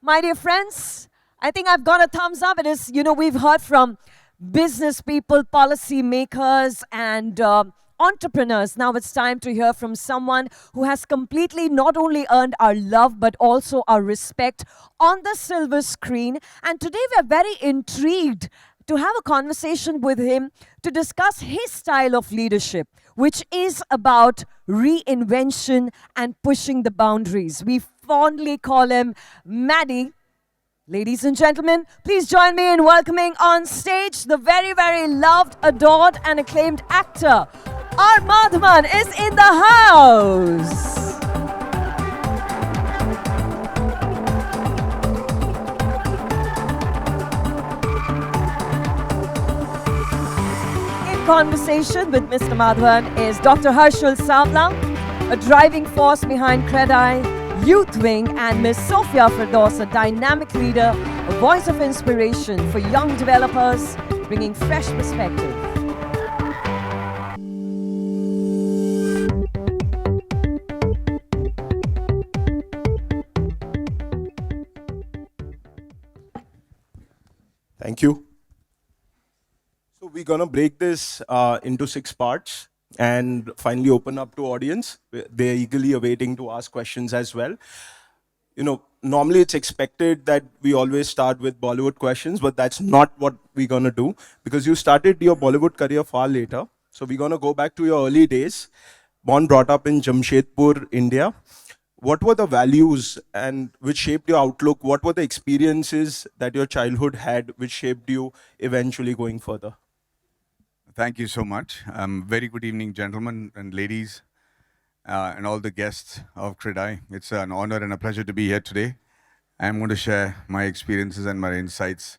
My dear friends, I think I've got a thumbs up. It is, we've heard from business people, policy makers, and entrepreneurs. Now it's time to hear from someone who has completely not only earned our love, but also our respect on the silver screen. And today we're very intrigued to have a conversation with him to discuss his style of leadership, which is about reinvention and pushing the boundaries. We fondly call him Maddie. Ladies and gentlemen, please join me in welcoming on stage the very, very loved, adored, and acclaimed actor. R. Madhavan is in the house. In conversation with Mr. Madhavan is Dr. Harshul Savla, a driving force behind CREDAI Youth Wing, and Ms. Sophia Firdaus, a dynamic leader, a voice of inspiration for young developers, bringing fresh perspective. Thank you. So we're going to break this into 6 parts and finally open up to audience. They're eagerly awaiting to ask questions as well. Normally it's expected that we always start with Bollywood questions, but that's not what we're going to do because you started your Bollywood career far later. So we're going to go back to your early days, born, brought up in Jamshedpur, India. What were the values and which shaped your outlook? What were the experiences that your childhood had which shaped you eventually going further? Thank you so much. Very good evening, gentlemen and ladies, and all the guests of CREDAI. It's an honor and a pleasure to be here today. I'm going to share my experiences and my insights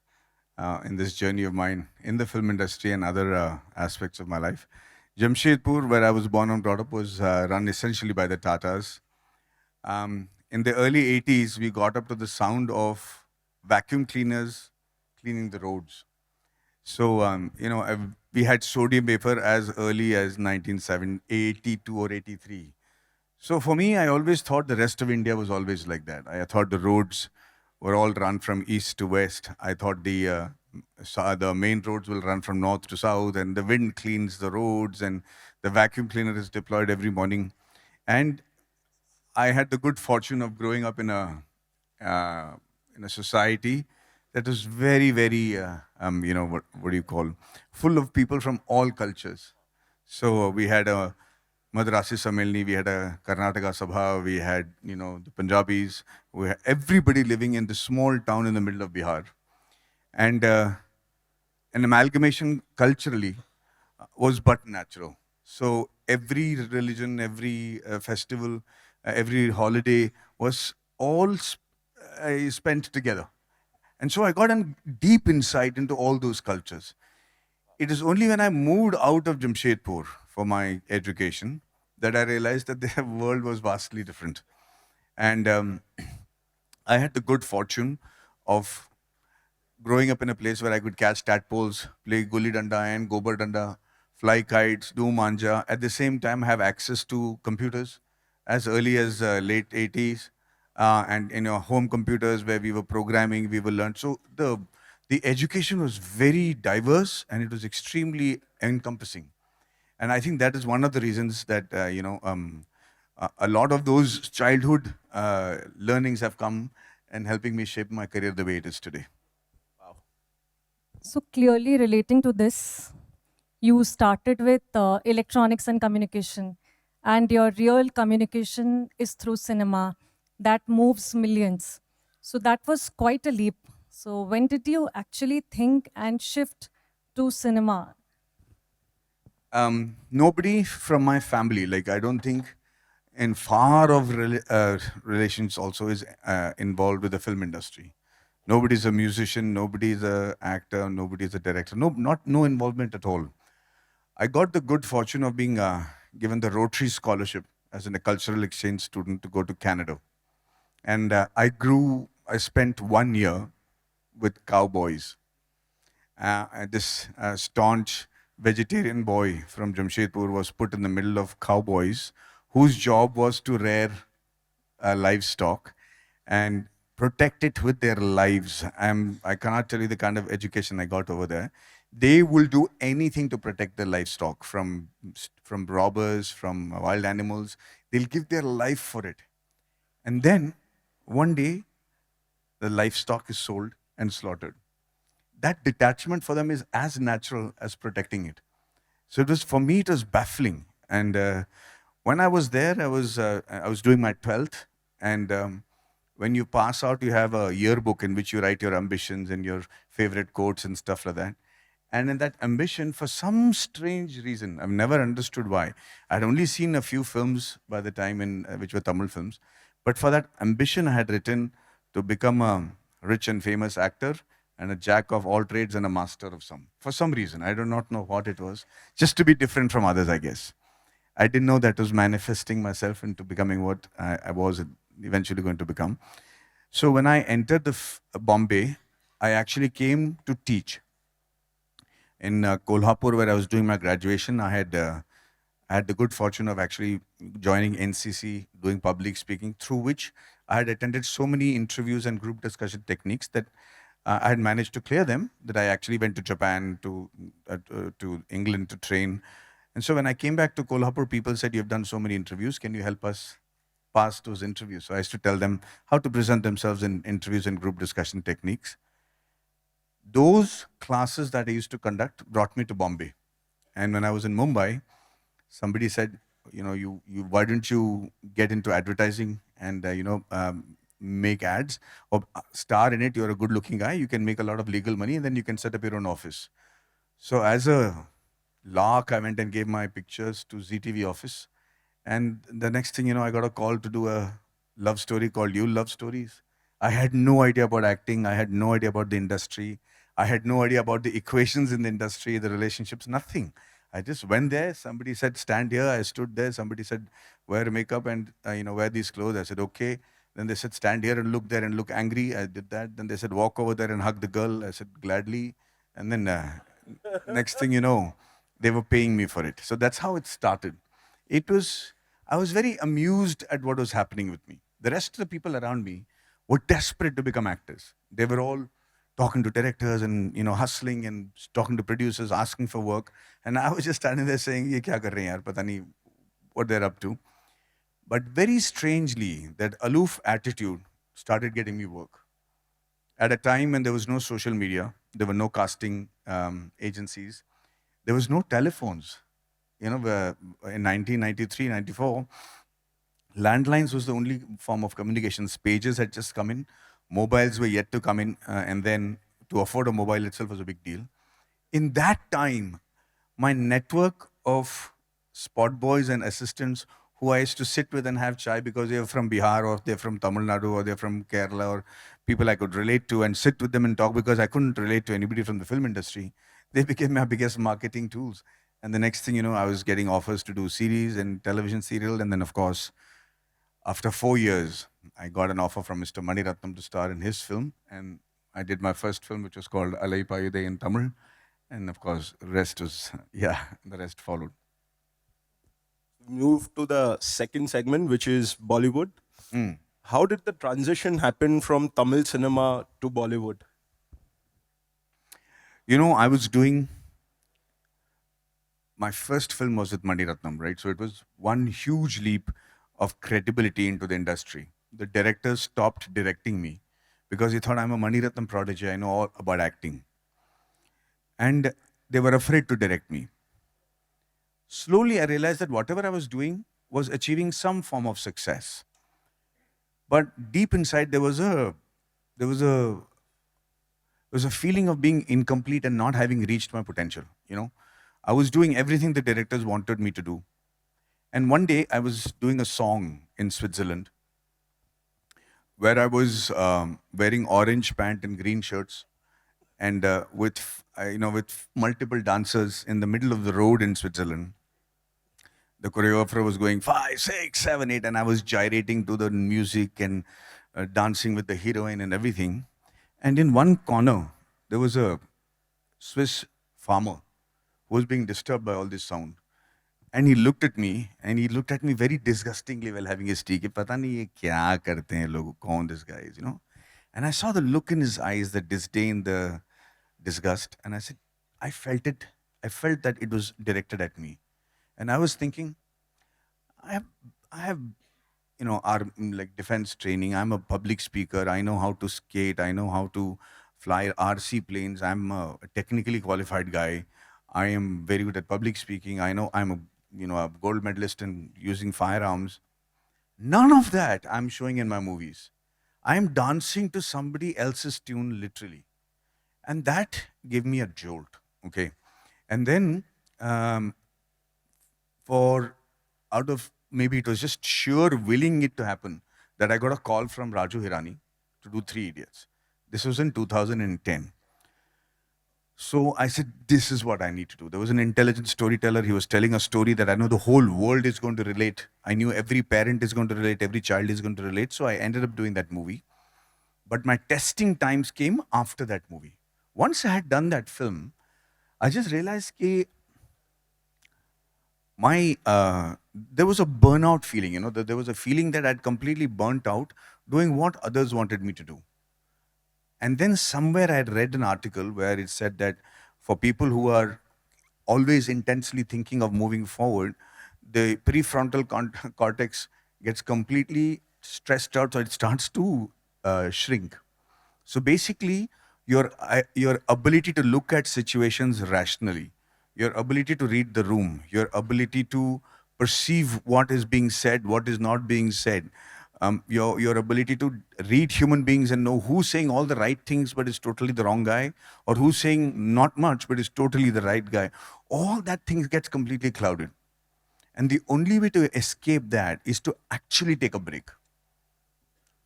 in this journey of mine in the film industry and other aspects of my life. Jamshedpur, where I was born and brought up, was run essentially by the Tatas. In the early 80s, we got up to the sound of vacuum cleaners cleaning the roads. So, we had sodium vapor as early as 1982 or 83. So for me, I always thought the rest of India was always like that. I thought the roads were all run from east to west. I thought the main roads will run from north to south, and the wind cleans the roads, and the vacuum cleaner is deployed every morning. And I had the good fortune of growing up in a society that was very, very, what do you call, full of people from all cultures. So we had a Madrasi Sammelni, we had a Karnataka Sabha, we had, the Punjabis, we had everybody living in this small town in the middle of Bihar. And an amalgamation culturally was but natural. So every religion, every festival, every holiday was all spent together. And so I got a deep insight into all those cultures. It is only when I moved out of Jamshedpur for my education that I realized that the world was vastly different. And I had the good fortune of growing up in a place where I could catch tadpoles, play gulli danda and gobar danda, fly kites, do manja, at the same time have access to computers as early as late 80s. And home computers where we were programming, we were learned. So the education was very diverse and it was extremely encompassing. And I think that is one of the reasons that a lot of those childhood learnings have come and helping me shape my career the way it is today. Wow. So clearly relating to this, you started with electronics and communication, and your real communication is through cinema that moves millions. So that was quite a leap. So when did you actually think and shift to cinema? Nobody from my family, I don't think in far of relations also is involved with the film industry. Nobody's a musician, nobody's an actor, nobody's a director, no involvement at all. I got the good fortune of being given the Rotary Scholarship as a cultural exchange student to go to Canada. And I spent 1 year with cowboys. This staunch, vegetarian boy from Jamshedpur was put in the middle of cowboys whose job was to rear livestock and protect it with their lives. I cannot tell you the kind of education I got over there. They will do anything to protect their livestock from robbers, from wild animals. They'll give their life for it. And then one day, the livestock is sold and slaughtered. That detachment for them is as natural as protecting it. So it was, for me, it was baffling. And when I was there, I was doing my 12th, and when you pass out, you have a yearbook in which you write your ambitions and your favorite quotes and stuff like that. And in that ambition, for some strange reason, I've never understood why. I'd only seen a few films by the time which were Tamil films. But for that ambition, I had written to become a rich and famous actor and a jack of all trades and a master of some. For some reason, I do not know what it was. Just to be different from others, I guess. I didn't know that was manifesting myself into becoming what I was eventually going to become. So when I entered Bombay, I actually came to teach. In Kolhapur, where I was doing my graduation, I had the good fortune of actually joining NCC, doing public speaking, through which I had attended so many interviews and group discussion techniques that I had managed to clear them, that I actually went to Japan, to England to train. And so when I came back to Kolhapur, people said, "You've done so many interviews, can you help us pass those interviews?" So I used to tell them how to present themselves in interviews and group discussion techniques. Those classes that I used to conduct brought me to Bombay. And when I was in Mumbai, somebody said, you why don't you get into advertising and, make ads or star in it? You're a good looking guy. You can make a lot of legal money and then you can set up your own office. So as a lark, I went and gave my pictures to ZTV office. And the next thing, I got a call to do a love story called You Love Stories. I had no idea about acting. I had no idea about the industry. I had no idea about the equations in the industry, the relationships, nothing. I just went there. Somebody said, "Stand here." I stood there. Somebody said, "Wear makeup and, wear these clothes." I said, "Okay." Then they said, "Stand here and look there and look angry." I did that. Then they said, "Walk over there and hug the girl." I said, "Gladly." And then next thing you know, they were paying me for it. So that's how it started. I was very amused at what was happening with me. The rest of the people around me were desperate to become actors. They were all talking to directors and, hustling and talking to producers, asking for work. And I was just standing there saying, "Ye kya kar rahe hain yaar, pata nahi what they're up to." But very strangely, that aloof attitude started getting me work. At a time when there was no social media, there were no casting agencies, there was no telephones. In 1993, 94, landlines was the only form of communications. Pages had just come in. Mobiles were yet to come in. And then to afford a mobile itself was a big deal. In that time, my network of spot boys and assistants who I used to sit with and have chai because they're from Bihar or they're from Tamil Nadu or they're from Kerala or people I could relate to and sit with them and talk because I couldn't relate to anybody from the film industry. They became my biggest marketing tools. And the next thing I was getting offers to do series and television serial. And then, of course, after 4 years, I got an offer from Mr. Mani Ratnam to star in his film. And I did my first film, which was called Alai Payude in Tamil. And of course, the rest followed. Move to the second segment, which is Bollywood. How did the transition happen from Tamil cinema to Bollywood? I was doing, my first film was with Mani Ratnam, right? So it was one huge leap of credibility into the industry. The director stopped directing me because he thought I'm a Mani Ratnam prodigy. I know all about acting. And they were afraid to direct me. Slowly, I realized that whatever I was doing was achieving some form of success. But deep inside, there was a feeling of being incomplete and not having reached my potential. I was doing everything the directors wanted me to do. And one day, I was doing a song in Switzerland where I was wearing orange pant and green shirts, and with multiple dancers in the middle of the road in Switzerland. The choreographer was going 5, 6, 7, 8, and I was gyrating to the music and dancing with the heroine and everything. And in one corner, there was a Swiss farmer who was being disturbed by all this sound. And he looked at me, and he looked at me very disgustingly while having his tea. कि पता नहीं ये क्या करते हैं लोग, कौन this guy is, you know. And I saw the look in his eyes, the disdain, the disgust, and I said, I felt it. I felt that it was directed at me, and I was thinking, I have, you know, like defense training. I'm a public speaker. I know how to skate. I know how to fly RC planes. I'm a technically qualified guy. I am very good at public speaking. I know I'm a gold medalist in using firearms. None of that I'm showing in my movies. I'm dancing to somebody else's tune, literally. And that gave me a jolt, okay? And then, out of maybe it was just sheer willing it to happen, that I got a call from Raju Hirani to do Three Idiots. This was in 2010. So I said, this is what I need to do. There was an intelligent storyteller. He was telling a story that I know the whole world is going to relate. I knew every parent is going to relate, every child is going to relate. So I ended up doing that movie. But my testing times came after that movie. Once I had done that film, I just realized that there was a burnout feeling, you know, that there was a feeling that I'd completely burnt out doing what others wanted me to do. And then somewhere I had read an article where it said that for people who are always intensely thinking of moving forward, the prefrontal cortex gets completely stressed out, so it starts to shrink. So basically, your ability to look at situations rationally, your ability to read the room, your ability to perceive what is being said, what is not being said, your ability to read human beings and know who's saying all the right things but is totally the wrong guy, or who's saying not much but is totally the right guy, all that things gets completely clouded. And the only way to escape that is to actually take a break.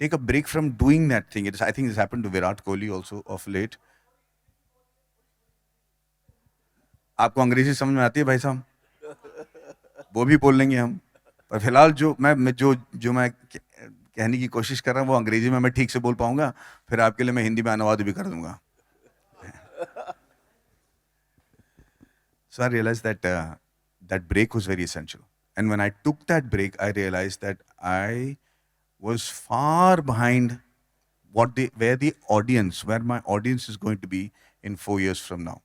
Take a break from doing that thing. I think this happened to Virat Kohli also of late. आपको अंग्रेजी समझ में आती है भाई साहब? वो भी बोल लेंगे हम, पर फिलहाल जो मैं कहने की कोशिश कर रहा हूँ वो अंग्रेजी में मैं ठीक से बोल पाऊंगा, फिर आपके लिए मैं हिंदी में अनुवाद भी कर दूंगा. So I realized that that break was very essential. And when I took that break, I realized that I was far behind where my audience is going to be in 4 years from now.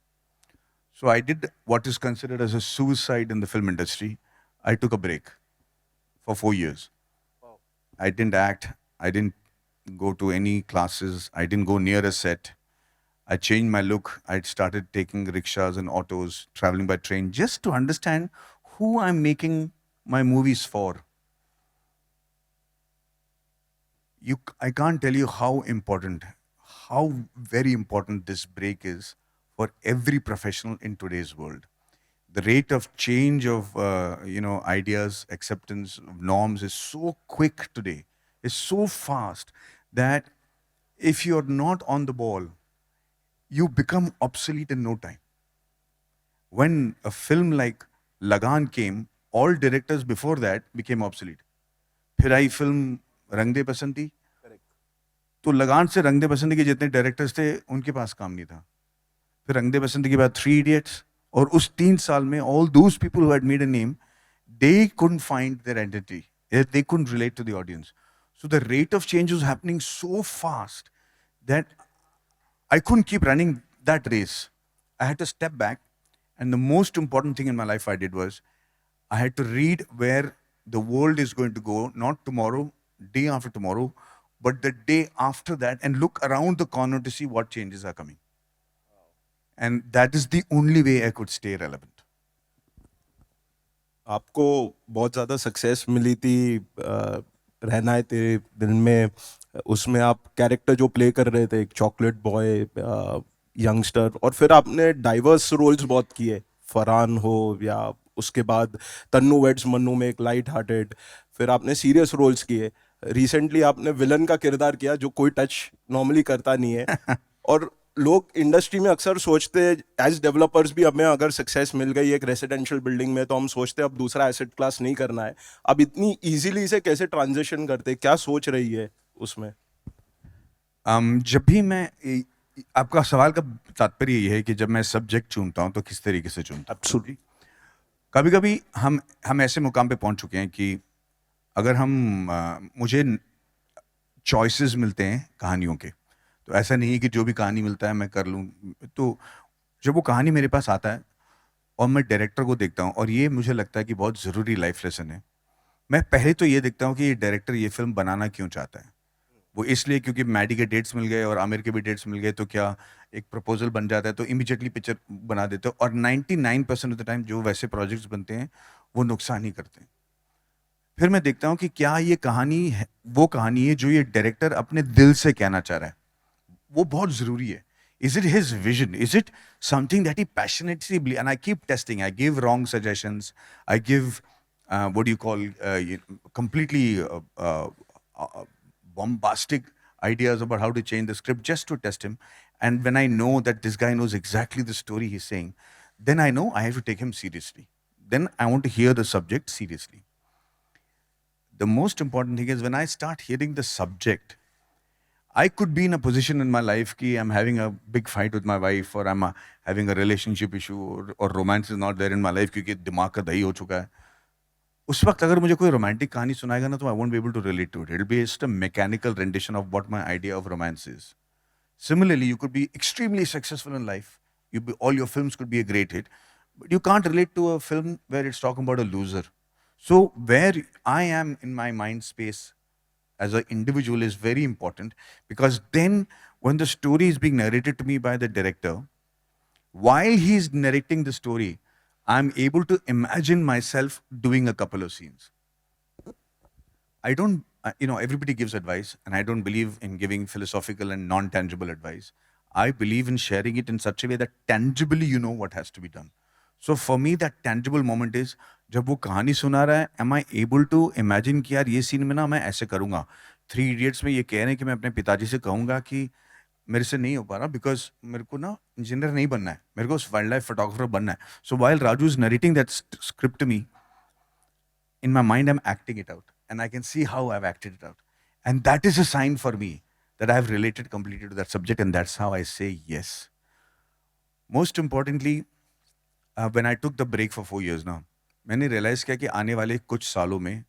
So I did what is considered as a suicide in the film industry. I took a break for 4 years. Wow. I didn't act. I didn't go to any classes. I didn't go near a set. I changed my look. I started taking rickshaws and autos, traveling by train, just to understand who I'm making my movies for. I can't tell you how very important this break is for every professional in today's world. The rate of change of ideas, acceptance of norms is so quick today, is so fast that if you're not on the ball, you become obsolete in no time. When a film like Lagan came, all directors before that became obsolete. फिर आई film रंग दे बसंती, तो लगान से रंग दे बसंती के जितने directors थे उनके पास काम नहीं था. फिर रंग दे बसंती के बाद थ्री इडियट्स, और उस 3 साल में all those people who had made a name, they couldn't find their identity. They couldn't relate to the audience. So the rate of change was happening so fast that I couldn't keep running that race. I had to step back, and the most important thing in my life I did was I had to read where the world is going to go, not tomorrow, day after tomorrow, but the day after that, and look around the corner to see what changes are coming. And that is the only way I could stay relevant. आपको बहुत ज़्यादा success मिली थी रहना है तेरे दिल में, उसमें आप कैरेक्टर जो प्ले कर रहे थे, एक चॉकलेट बॉय यंगस्टर, और फिर आपने डाइवर्स रोल्स बहुत किए, फरहान हो या उसके बाद तन्नू वेड्स मन्नू में एक लाइट हार्टेड, फिर आपने सीरियस रोल्स किए. रिसेंटली आपने विलन का किरदार किया जो कोई टच नॉर्मली करता नहीं है. और लोग इंडस्ट्री में अक्सर सोचते हैं एज डेवलपर्स भी, हमें अगर सक्सेस मिल गई एक रेसिडेंशियल बिल्डिंग में तो हम सोचते हैं अब दूसरा एसेट क्लास नहीं करना है. अब इतनी इजीली इसे कैसे ट्रांजिशन करते, क्या सोच रही है उसमें? जब भी मैं आपका सवाल का तात्पर्य ये है कि जब मैं सब्जेक्ट चुनता हूं तो किस तरीके से चुनता हूं। Absolutely. कभी कभी हम ऐसे मुकाम पे पहुंच चुके हैं कि अगर मुझे चॉइसेस मिलते हैं कहानियों के, तो ऐसा नहीं है कि जो भी कहानी मिलता है मैं कर लूं। तो जब वो कहानी मेरे पास आता है और मैं डायरेक्टर को देखता हूं, और ये मुझे लगता है कि बहुत ज़रूरी लाइफ लेसन है, मैं पहले तो ये देखता हूं कि ये डायरेक्टर ये फिल्म बनाना क्यों चाहता है। वो इसलिए क्योंकि मैडी के डेट्स मिल गए और आमिर के भी डेट्स मिल गए तो क्या एक प्रपोजल बन जाता है, तो इमीडिएटली पिक्चर बना देते हो। और 99% ऑफ द टाइम जो वैसे प्रोजेक्ट्स बनते हैं वो नुकसान ही करते हैं। फिर मैं देखता हूं कि क्या ये कहानी है, वो कहानी है जो ये डायरेक्टर अपने दिल से कहना चाह रहा है। वो बहुत जरूरी है। Is it his vision? Is it something that he passionately believes? And I keep testing. I give wrong suggestions. I give what do you call completely bombastic ideas about how to change the script just to test him. And when I know that this guy knows exactly the story he's saying, then I know I have to take him seriously. Then I want to hear the subject seriously. The most important thing is when I start hearing the subject, I could be in a position in my life कि I'm having a big fight with my wife, or I'm having a relationship issue, or romance is not there in my life क्योंकि दिमाग का दही हो चुका है। उस वक्त अगर मुझे कोई रोमांटिक कहानी सुनाएगा ना, तो I won't be able to relate to it. It'll be just a mechanical rendition of what my idea of romance is. Similarly, you could be extremely successful in life. All your films could be a great hit, but you can't relate to a film where it's talking about a loser. So where I am in my mind space as an individual is very important, because then when the story is being narrated to me by the director, while he's narrating the story, I'm able to imagine myself doing a couple of scenes. I don't, everybody gives advice, and I don't believe in giving philosophical and non-tangible advice. I believe in sharing it in such a way that tangibly you know what has to be done. So for me, that tangible moment is जब वो कहानी सुना रहा है, am I able to imagine कि यार ये scene में ना मैं ऐसे करूँगा। 3 Idiots में ये कह रहे हैं कि मैं अपने पिताजी से कहूँगा कि मेरे से नहीं हो पा रहा, बिकॉज मेरे को ना इंजीनियर नहीं बनना है, मेरे को वाइल्ड लाइफ फोटोग्राफर बनना है। So while Raju is narrating that script me, in my mind I'm acting it out, and I can see how I've acted it out, and that is a sign for me that I've related completely to that subject, and that's how I say yes. Most importantly, when I took the break for 4 years now, मैंने realise किया कि आने वाले कुछ सालों में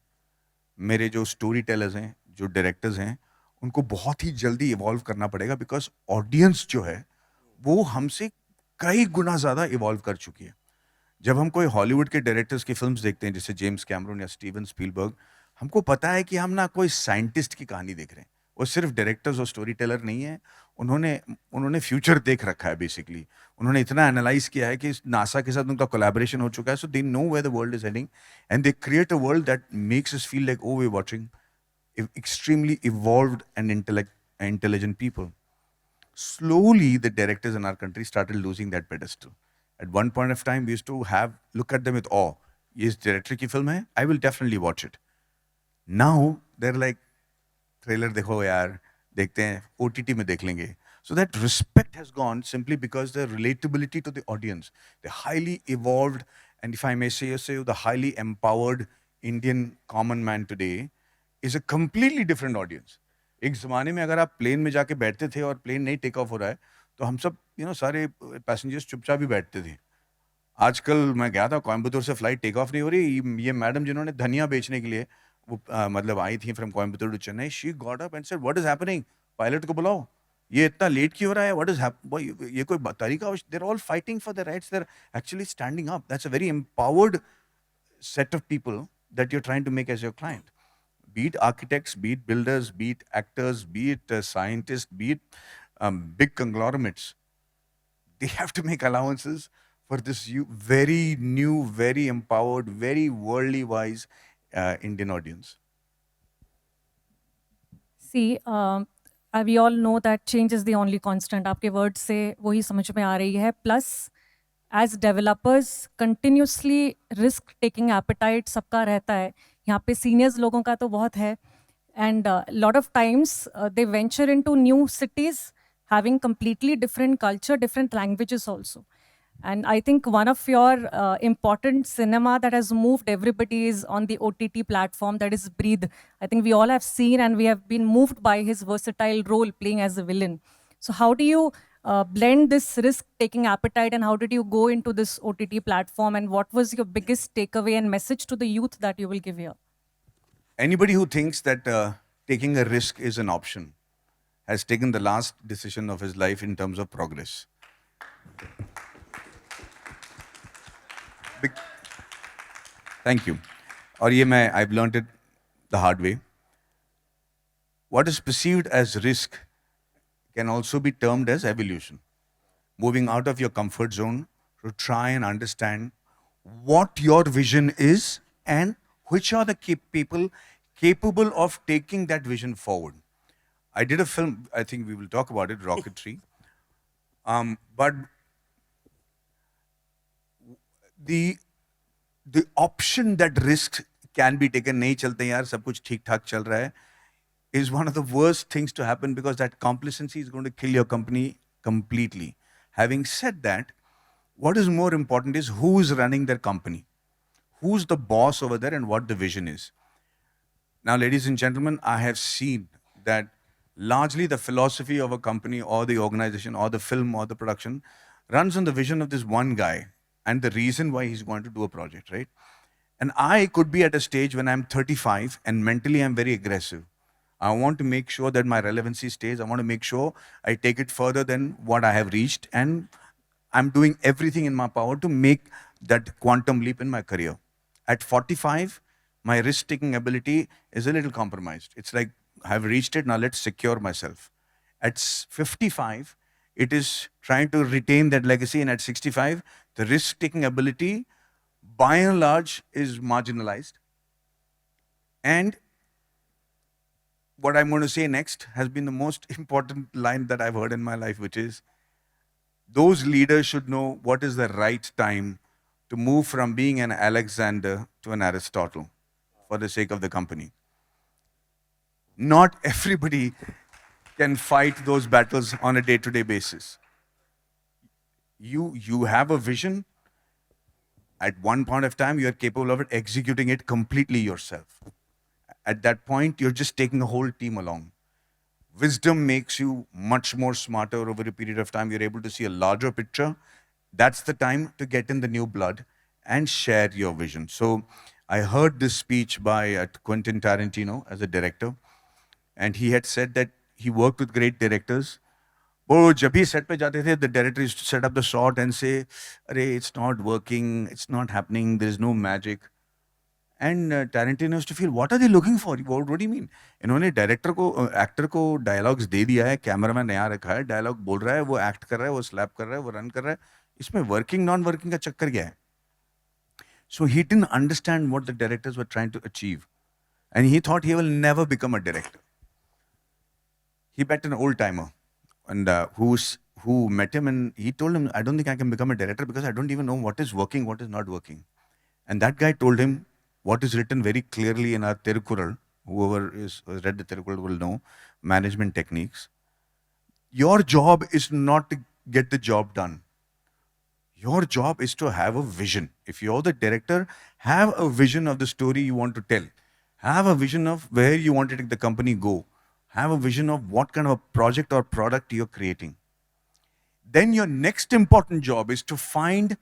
मेरे जो स्टोरी टेलर्स हैं, जो डायरेक्टर्स हैं, उनको बहुत ही जल्दी इवॉल्व करना पड़ेगा, बिकॉज ऑडियंस जो है वो हमसे कई गुना ज़्यादा इवॉल्व कर चुकी है। जब हम कोई हॉलीवुड के डायरेक्टर्स की फिल्म्स देखते हैं, जैसे जेम्स कैमरून या स्टीवन स्पीलबर्ग, हमको पता है कि हम ना कोई साइंटिस्ट की कहानी देख रहे हैं। वो सिर्फ डायरेक्टर्स और स्टोरी टेलर नहीं है, उन्होंने फ्यूचर देख रखा है। बेसिकली उन्होंने इतना एनालाइज किया है कि नासा के साथ उनका कोलैबोरेशन हो चुका है, so they know where the world is heading, and they create a world that makes us feel like, oh we watching extremely evolved and intelligent people. Slowly, the directors in our country started losing that pedestal. At one point of time, we used to look at them with awe. Yes, director की film है, I will definitely watch it. Now they're like, trailer देखो यार, देखते हैं, OTT में देख लेंगे. So that respect has gone simply because the relatability to the audience, the highly evolved, and if I may say so, the highly empowered Indian common man today is a completely different audience. एक ज़माने में अगर आप plane में जाके बैठते थे और प्लेन नहीं टेक ऑफ हो रहा है, तो हम सब सारे पैसेंजर्स चुपचाप ही बैठते थे। आजकल मैं गया था कोयम्बतूर से, फ्लाइट टेक ऑफ नहीं हो रही, ये मैडम जिन्होंने धनिया बेचने के लिए वो मतलब आई थी from Coimbatore to Chennai, she got up and said what is happening, pilot को बुलाओ, ये इतना लेट क्यों हो रहा है, व्हाट इज ये कोई तरीका? They are all fighting for the rights, they are actually standing up. That's a very empowered set of people that you're trying to make as your client. Be it architects, be it builders, be it actors, be it scientists, be it big conglomerates, they have to make allowances for this very new, very empowered, very worldly wise Indian audience. See, we all know that change is the only constant. आपके word से वही समझ में आ रही है. Plus, as developers, continuously risk taking appetite सबका रहता है. यहाँ पे seniors लोगों का तो बहुत है. And lot of times they venture into new cities, having completely different culture, different languages also. And I think one of your important cinema that has moved everybody is on the OTT platform, that is Breathe. I think we all have seen and we have been moved by his versatile role playing as a villain. So how do you blend this risk-taking appetite, and how did you go into this OTT platform, and what was your biggest takeaway and message to the youth that you will give here? Anybody who thinks that taking a risk is an option has taken the last decision of his life in terms of progress. Bec- Thank you. और ये मैं I've learned it the hard way. What is perceived as risk can also be termed as evolution. Moving out of your comfort zone to try and understand what your vision is and which are the people capable of taking that vision forward. I did a film, I think we will talk about it, Rocketry. But the option that risks can be taken, nahi chalte yaar, sab kuch theek thaak chal raha hai, is one of the worst things to happen, because that complacency is going to kill your company completely. Having said that, what is more important is who is running their company, who's the boss over there, and what the vision is. Now, ladies and gentlemen, I have seen that largely the philosophy of a company or the organization or the film or the production runs on the vision of this one guy and the reason why he's going to do a project, right? And I could be at a stage when I'm 35 and mentally I'm very aggressive. I want to make sure that my relevancy stays. I want to make sure I take it further than what I have reached. And I'm doing everything in my power to make that quantum leap in my career. At 45, my risk-taking ability is a little compromised. It's like, I've reached it, now let's secure myself. At 55, it is trying to retain that legacy. And at 65, the risk-taking ability, by and large, is marginalized. And what I'm going to say next has been the most important line that I've heard in my life, which is, those leaders should know what is the right time to move from being an Alexander to an Aristotle for the sake of the company. Not everybody can fight those battles on a day-to-day basis. You have a vision. At one point of time, you're capable of executing it completely yourself. At that point, you're just taking a whole team along. Wisdom makes you much more smarter over a period of time. You're able to see a larger picture. That's the time to get in the new blood and share your vision. So I heard this speech by Quentin Tarantino as a director, and he had said that he worked with great directors. वो जब भी set पे जाते थे, the director used to set up the shot and say, "अरे, it's not working, it's not happening, there is no magic." And Tarantino used to feel, what are they looking for? What do you mean? इन्होंने director को, actor को dialogues दे दिया है, cameraman नया रखा है, dialogue बोल रहा है, वो एक्ट कर रहा है, वो स्लैप कर रहा है, वो रन कर रहा है, इसमें वर्किंग नॉन वर्किंग का चक्कर क्या है? So he didn't understand what the directors were trying to achieve, and he thought he will never become a director. He met an old timer, and who met him, and he told him, "I don't think I can become a director because I don't even know what is working, what is not working." And that guy told him what is written very clearly in our Tirukural. Whoever has read the Tirukural will know management techniques. Your job is not to get the job done. Your job is to have a vision. If you're the director, have a vision of the story you want to tell. Have a vision of where you want to take the company go. Have a vision of what kind of a project or product you're creating. Then your next important job is to find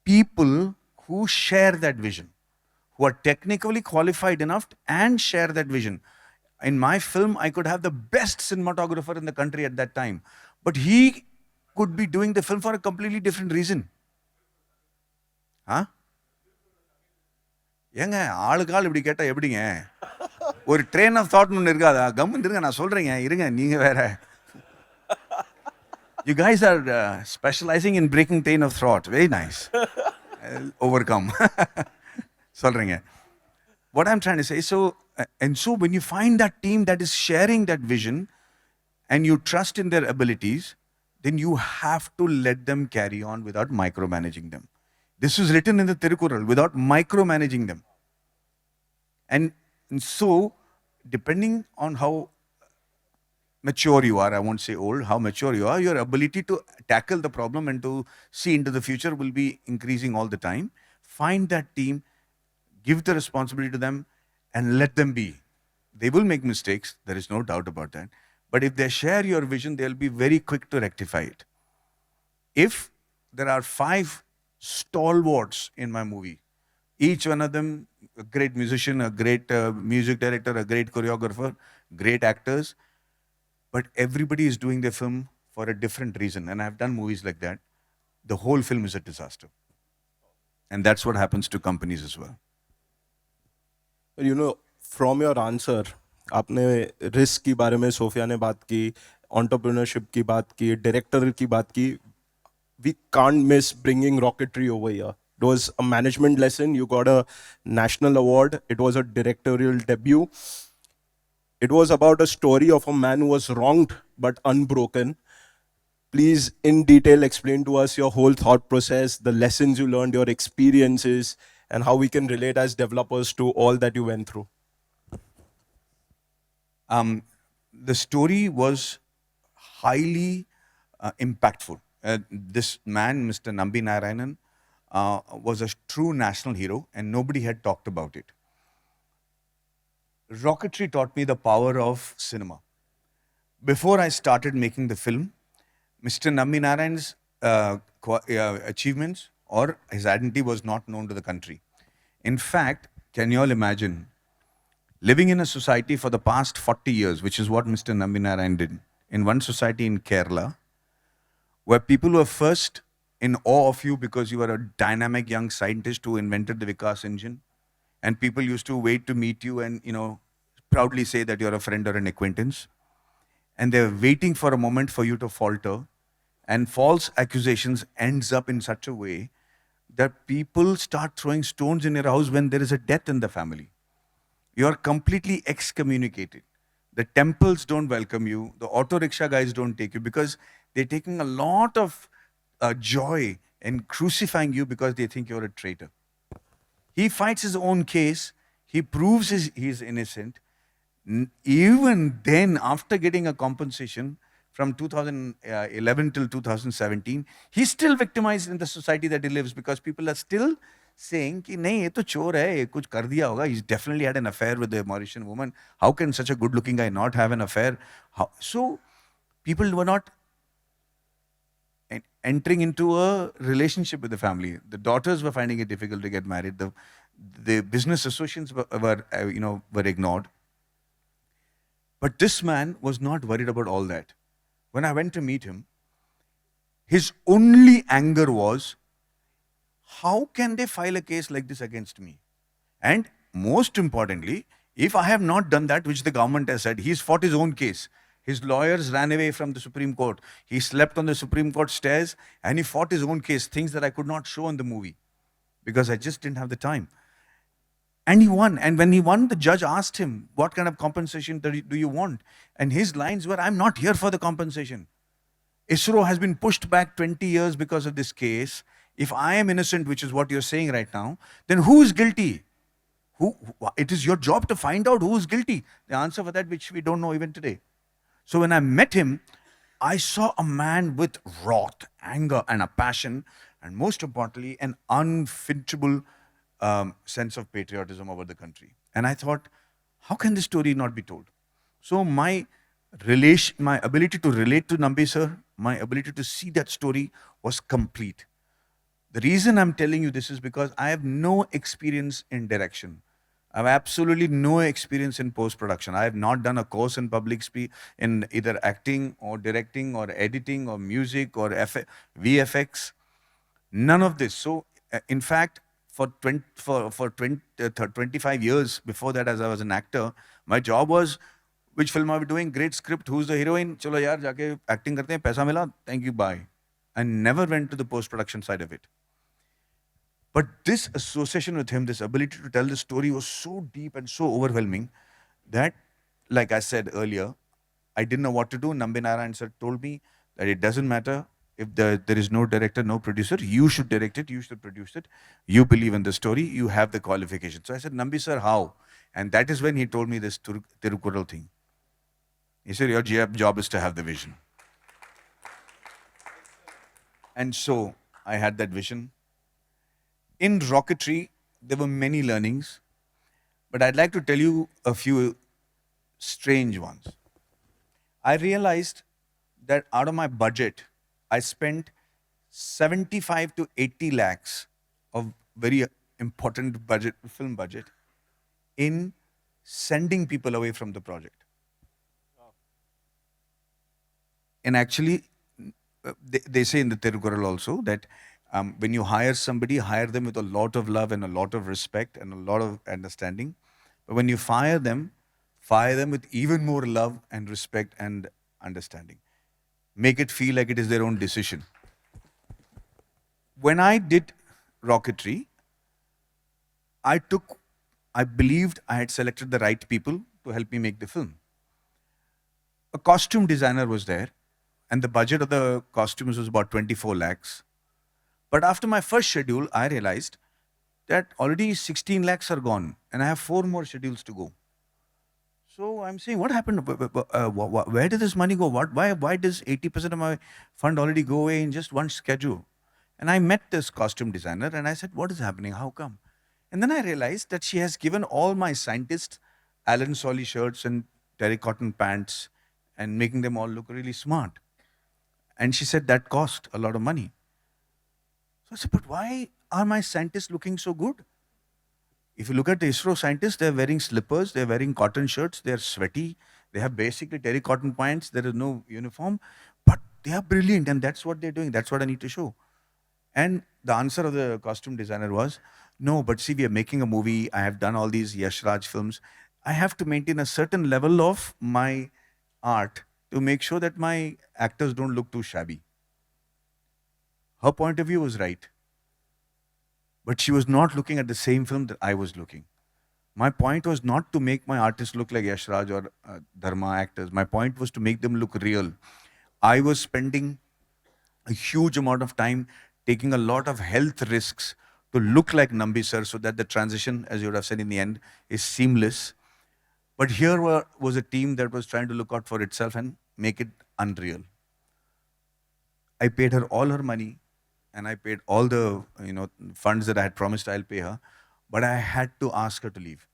people who share that vision, who are technically qualified enough and share that vision. In my film, I could have the best cinematographer in the country at that time, but he could be doing the film for a completely different reason. Huh? ஏங்க ஆளுக்கால் இப்படி கேட்டா எப்படிங்க? ஒரு train of thought ஒன்று இருக்காதா? கம்முன்னு இருங்க, நான் சொல்றேங்க, இருங்க, நீங்க வேற. You guys are specializing in breaking train of thought. Very nice. Overcome. சொல்றேங்க. What I'm trying to say, so when you find that team that is sharing that vision and you trust in their abilities, then you have to let them carry on without micromanaging them. This is written in the Tirukural, without micromanaging them. And so, depending on how mature you are, I won't say old, how mature you are, your ability to tackle the problem and to see into the future will be increasing all the time. Find that team, give the responsibility to them, and let them be. They will make mistakes, there is no doubt about that. But if they share your vision, they'll be very quick to rectify it. If there are 5 stalwarts in my movie, each one of them a great musician, a great music director, a great choreographer, great actors, but everybody is doing their film for a different reason. And I've done movies like that. The whole film is a disaster. And that's what happens to companies as well. You know, from your answer, आपने risk की बारे में Sophia ने बात की, entrepreneurship की बात की, director की बात की. We can't miss bringing rocketry over here. It was a management lesson. You got a national award. It was a directorial debut. It was about a story of a man who was wronged but unbroken. Please, in detail, explain to us your whole thought process, the lessons you learned, your experiences, and how we can relate as developers to all that you went through. The story was highly impactful. This man, Mr. Nambi Narayanan, was a true national hero, and nobody had talked about it. Rocketry taught me the power of cinema. Before I started making the film, Mr. Nambi Narayan's achievements or his identity was not known to the country. In fact, can you all imagine living in a society for the past 40 years, which is what Mr. Nambi Narayan did, in one society in Kerala, where people were first in awe of you because you were a dynamic young scientist who invented the Vikas engine, and people used to wait to meet you and, proudly say that you're a friend or an acquaintance. And they're waiting for a moment for you to falter, and false accusations ends up in such a way that people start throwing stones in your house when there is a death in the family. You're completely excommunicated. The temples don't welcome you. The auto rickshaw guys don't take you because they're taking a lot of joy in crucifying you because they think you're a traitor. He fights his own case. He proves he's innocent. Even then, after getting a compensation from 2011 till 2017, he's still victimized in the society that he lives because people are still saying कि नहीं ये तो चोर है, ये कुछ कर दिया होगा. He's definitely had an affair with a Mauritian woman. How can such a good-looking guy not have an affair? So people were not entering into a relationship with the family. The daughters were finding it difficult to get married. The business associates were ignored. But this man was not worried about all that. When I went to meet him, his only anger was, how can they file a case like this against me? And most importantly, if I have not done that, which the government has said, he's fought his own case. His lawyers ran away from the Supreme Court. He slept on the Supreme Court stairs and he fought his own case, things that I could not show in the movie because I just didn't have the time. And he won. And when he won, the judge asked him, what kind of compensation do you want? And his lines were, I'm not here for the compensation. ISRO has been pushed back 20 years because of this case. If I am innocent, which is what you're saying right now, then who is guilty? It is your job to find out who is guilty. The answer for that, which we don't know even today. So when I met him, I saw a man with wrath, anger, and a passion, and most importantly, an unfinishable sense of patriotism over the country. And I thought, how can this story not be told? So my ability to relate to Nambi sir, my ability to see that story was complete. The reason I'm telling you this is because I have no experience in direction. I have absolutely no experience in post-production. I have not done a course in public speech, in either acting or directing or editing or music or VFX. None of this. So, in fact, for 25 years before that, as I was an actor, my job was, which film are we doing? Great script. Who's the heroine? Chalo yaar, jaake acting karte hain. Paisa mila. Thank you. Bye. I never went to the post-production side of it. But this association with him, this ability to tell the story was so deep and so overwhelming that, like I said earlier, I didn't know what to do. Nambi Narayan sir told me that it doesn't matter if there is no director, no producer, you should direct it, you should produce it. You believe in the story, you have the qualification. So I said, Nambi sir, how? And that is when he told me this Tirukural thing. He said, your job is to have the vision. And so I had that vision. In rocketry, there were many learnings, but I'd like to tell you a few strange ones. I realized that out of my budget, I spent 75 to 80 lakhs of very important budget, film budget, in sending people away from the project. And actually, they say in the Tirukural also that when you hire somebody, hire them with a lot of love and a lot of respect and a lot of understanding. But when you fire them with even more love and respect and understanding. Make it feel like it is their own decision. When I did Rocketry, I believed I had selected the right people to help me make the film. A costume designer was there, and the budget of the costumes was about 24 lakhs. But after my first schedule, I realized that already 16 lakhs are gone, and I have 4 more schedules to go. So I'm saying, what happened? Where did this money go? Why does 80% of my fund already go away in just one schedule? And I met this costume designer and I said, what is happening? How come? And then I realized that she has given all my scientists Alan Solly shirts and terry cotton pants and making them all look really smart. And she said that cost a lot of money. So I said, but why are my scientists looking so good? If you look at the ISRO scientists, they're wearing slippers, they're wearing cotton shirts, they're sweaty, they have basically terry cotton pants, there is no uniform, but they are brilliant and that's what they're doing. That's what I need to show. And the answer of the costume designer was, no, but see, we are making a movie. I have done all these Yash Raj films. I have to maintain a certain level of my art to make sure that my actors don't look too shabby. Her point of view was right. But she was not looking at the same film that I was looking. My point was not to make my artists look like Yash Raj or Dharma actors. My point was to make them look real. I was spending a huge amount of time taking a lot of health risks to look like Nambi sir so that the transition, as you would have said in the end, is seamless. But here was a team that was trying to look out for itself and make it unreal. I paid her all her money and I paid all the funds that I had promised I'll pay her, but I had to ask her to leave.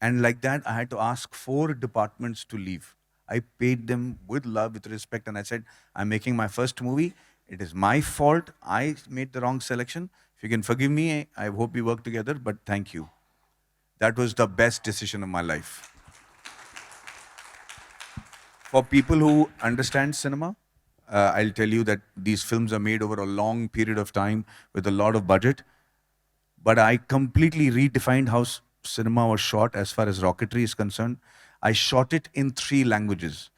And like that, I had to ask 4 departments to leave. I paid them with love, with respect, and I said, I'm making my first movie. It is my fault. I made the wrong selection. If you can forgive me, I hope we work together, but thank you. That was the best decision of my life. For people who understand cinema, I'll tell you that these films are made over a long period of time with a lot of budget. But I completely redefined how cinema was shot as far as Rocketry is concerned. I shot it in 3 languages.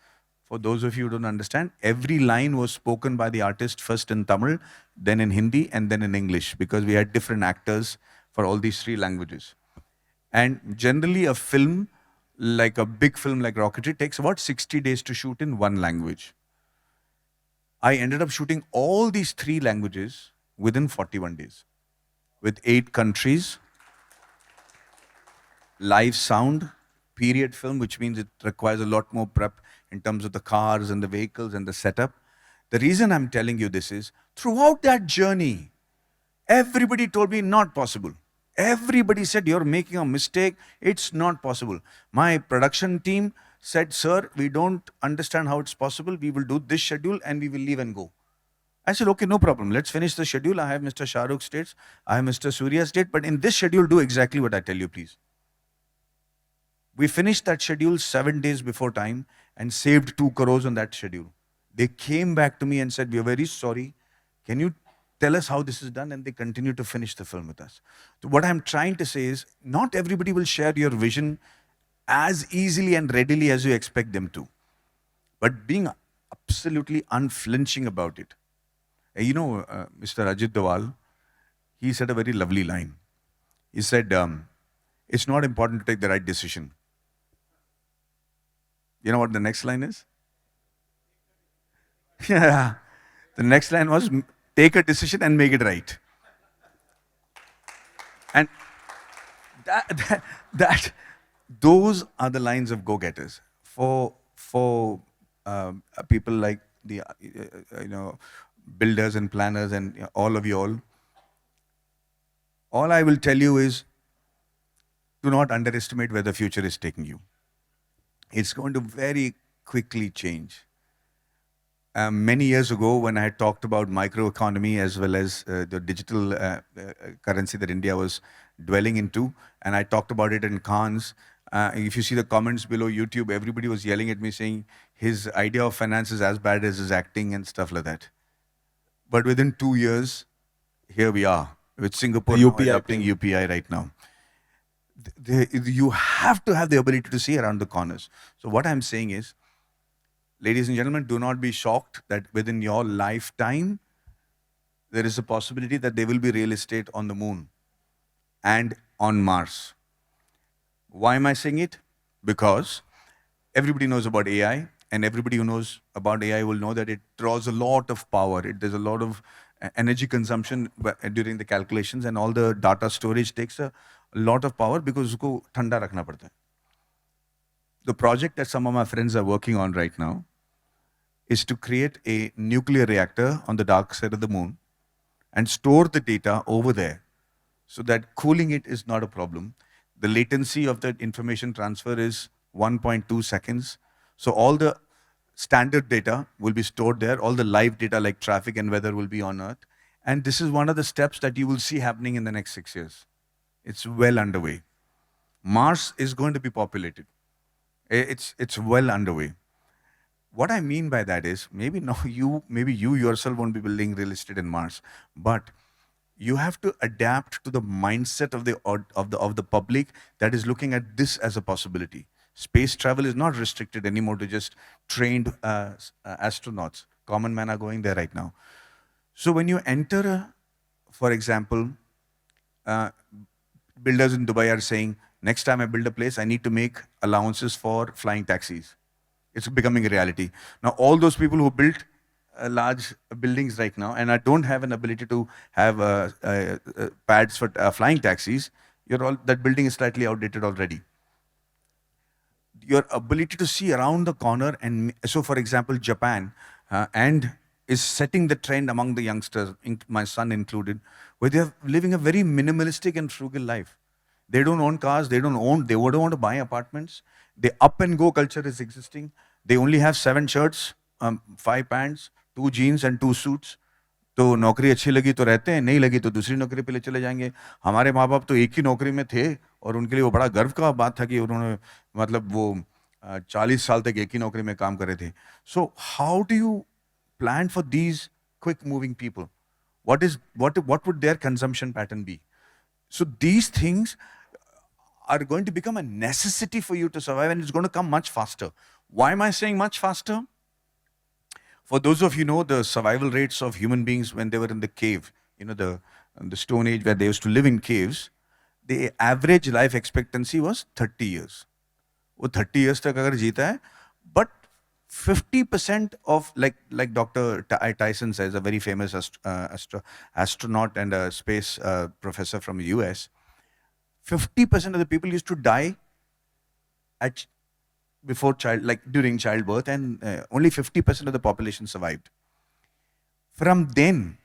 For those of you who don't understand, every line was spoken by the artist first in Tamil, then in Hindi, and then in English, because we had different actors for all these 3 languages. And generally a film, like a big film like Rocketry, takes about 60 days to shoot in 1 language. I ended up shooting all these 3 languages within 41 days, with 8 countries, live sound, period film, which means it requires a lot more prep in terms of the cars and the vehicles and the setup. The reason I'm telling you this is, throughout that journey, everybody told me not possible. Everybody said, you're making a mistake, it's not possible. My production team said, sir, we don't understand how it's possible, we will do this schedule and we will leave and go. I said, okay, no problem, let's finish the schedule. I have Mr. Shah Rukh's dates, I have Mr. Surya's date, but in this schedule, do exactly what I tell you, please. We finished that schedule 7 days before time and saved 2 crores on that schedule. They came back to me and said, we are very sorry. Can you tell us how this is done? And they continued to finish the film with us. So what I'm trying to say is, not everybody will share your vision as easily and readily as you expect them to. But being absolutely unflinching about it. Mr. Ajit Dawal, he said a very lovely line. He said, it's not important to take the right decision. You know what the next line is? Yeah. The next line was, take a decision and make it right. And those are the lines of go-getters. For people like the builders and planners and all of you all I will tell you is, do not underestimate where the future is taking you. It's going to very quickly change. Many years ago, when I had talked about microeconomy as well as the digital currency that India was dwelling into, and I talked about it in Cannes, if you see the comments below YouTube, everybody was yelling at me saying his idea of finance is as bad as his acting and stuff like that. But within 2 years, here we are, with Singapore now UPI adopting payment. UPI right now. You have to have the ability to see around the corners. So what I'm saying is, ladies and gentlemen, do not be shocked that within your lifetime, there is a possibility that there will be real estate on the moon and on Mars. Why am I saying it? Because everybody knows about AI, and everybody who knows about AI will know that it draws a lot of power. There's a lot of energy consumption during the calculations, and all the data storage takes a lot of power because usko thanda rakhna padta hai. The project that some of my friends are working on right now is to create a nuclear reactor on the dark side of the moon and store the data over there so that cooling it is not a problem. The latency of that information transfer is 1.2 seconds. So all the standard data will be stored there. All the live data like traffic and weather will be on Earth. And this is one of the steps that you will see happening in the next 6 years. It's well underway. Mars is going to be populated. It's well underway. What I mean by that is, maybe you yourself won't be building real estate in Mars, but you have to adapt to the mindset of the public that is looking at this as a possibility. Space travel is not restricted anymore to just trained astronauts. Common men are going there right now. So when you enter, for example, builders in Dubai are saying, next time I build a place, I need to make allowances for flying taxis. It's becoming a reality. Now, all those people who built large buildings right now, and I don't have an ability to have pads for flying taxis, that building is slightly outdated already. Your ability to see around the corner, and so for example, Japan, and is setting the trend among the youngsters, my son included, where they are living a very minimalistic and frugal life. They don't own cars, they don't want to buy apartments. The up and go culture is existing. They only have 7 shirts, 5 pants, 2 jeans and 2 suits. तो नौकरी अच्छी लगी तो रहते हैं, नहीं लगी तो दूसरी नौकरी पे ले चले जाएंगे. हमारे माँ बाप तो एक ही नौकरी में थे और उनके लिए वो बड़ा गर्व का बात था कि उन्होंने मतलब वो 40 साल तक एक ही नौकरी में काम कर रहे थे. So how do you plan for these quick moving people? What would their consumption pattern be? So these things are going to become a necessity for you to survive, and it's going to come much faster. Why am I saying much faster? For those of you know the survival rates of human beings when they were in the cave, the Stone Age where they used to live in caves, the average life expectancy was 30 years. वो 30 years तक अगर जीता है, but 50% of, like Dr. Tyson says, a very famous astronaut and a space professor from the US, 50% of the people used to die during childbirth, and only 50% of the population survived. From then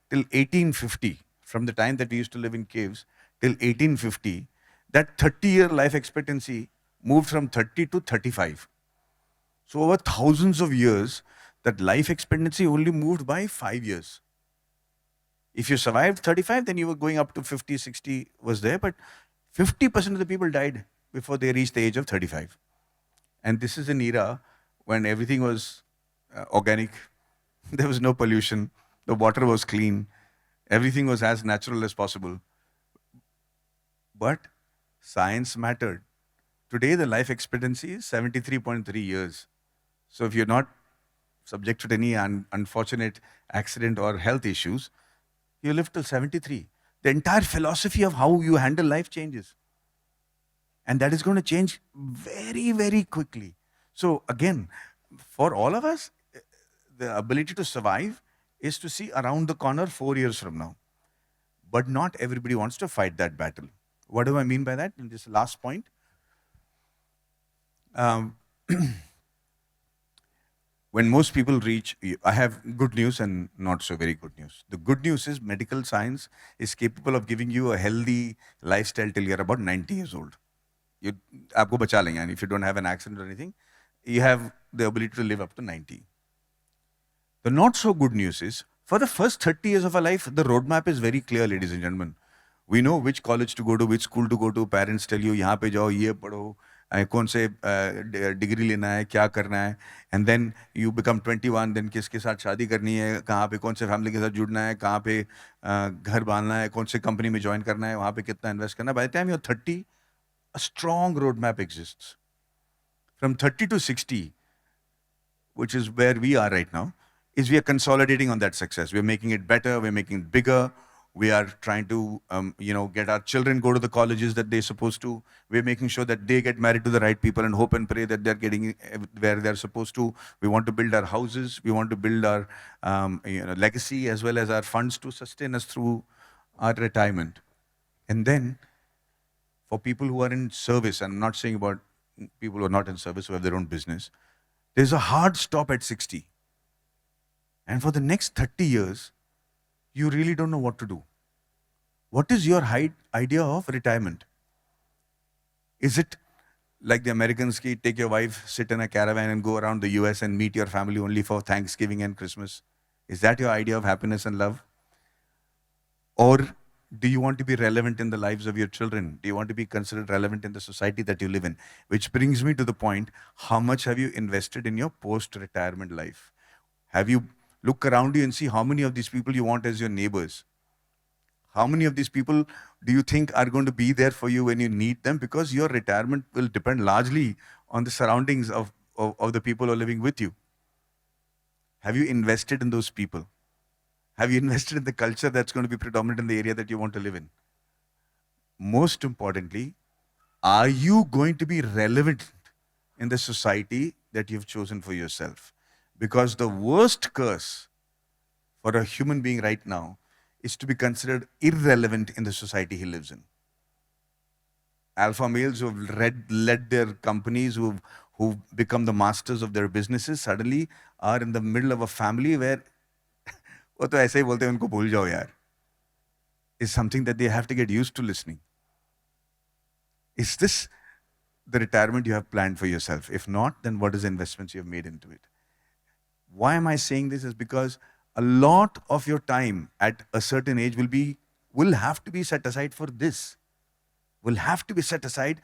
till 1850, from the time that we used to live in caves till 1850, that 30-year life expectancy moved from 30 to 35. So over thousands of years, that life expectancy only moved by 5 years. If you survived 35, then you were going up to 50, 60 was there, but 50% of the people died before they reached the age of 35. And this is an era when everything was organic. There was no pollution. The water was clean. Everything was as natural as possible. But science mattered. Today, the life expectancy is 73.3 years. So if you're not subject to any unfortunate accident or health issues, you live till 73. The entire philosophy of how you handle life changes. And that is going to change very, very quickly. So again, for all of us, the ability to survive is to see around the corner 4 years from now. But not everybody wants to fight that battle. What do I mean by that? In this last point, when most people reach, I have good news and not so very good news. The good news is medical science is capable of giving you a healthy lifestyle till you're about 90 years old. आपको बचा लेंगे, and if you don't have an accident or anything, you have the ability to live up to 90. The not so good news is, for the first 30 years of our life, the roadmap is very clear, ladies and gentlemen. We know which college to go to, which school to go to. Parents tell you, यहाँ पे जाओ, ये पढ़ो, कौन से degree लेना है, क्या करना है. And then you become 21, then किसके साथ शादी करनी है, कहाँ पे कौन से फैमिली के साथ जुड़ना है, कहाँ पे घर बांधना है, कौन से कंपनी में ज्वाइन करना है, वहाँ पे कितना इन्वेस्ट करना है. By the time you're 30, a strong roadmap exists. From 30 to 60, which is where we are right now, is we are consolidating on that success. We're making it better, we're making it bigger. We are trying to, get our children go to the colleges that they're supposed to. We're making sure that they get married to the right people and hope and pray that they're getting where they're supposed to. We want to build our houses. We want to build our legacy as well as our funds to sustain us through our retirement. And then, for people who are in service, and I'm not saying about people who are not in service, who have their own business, there's a hard stop at 60. And for the next 30 years, you really don't know what to do. What is your idea of retirement? Is it like the Americans take your wife, sit in a caravan and go around the US and meet your family only for Thanksgiving and Christmas? Is that your idea of happiness and love? Or do you want to be relevant in the lives of your children? Do you want to be considered relevant in the society that you live in? Which brings me to the point, how much have you invested in your post-retirement life? Have you look around you and see how many of these people you want as your neighbors? How many of these people do you think are going to be there for you when you need them? Because your retirement will depend largely on the surroundings of the people who are living with you. Have you invested in those people? Have you invested in the culture that's going to be predominant in the area that you want to live in? Most importantly, are you going to be relevant in the society that you've chosen for yourself? Because the worst curse for a human being right now is to be considered irrelevant in the society he lives in. Alpha males who have led their companies, who've become the masters of their businesses, suddenly are in the middle of a family where वो तो ऐसे ही बोलते हैं उनको भूल जाओ यार, is something that they have to get used to listening. Is this the retirement you have planned for yourself? If not, then what is the investments you have made into it? Why am I saying this? Is because a lot of your time at a certain age will have to be set aside for this. Will have to be set aside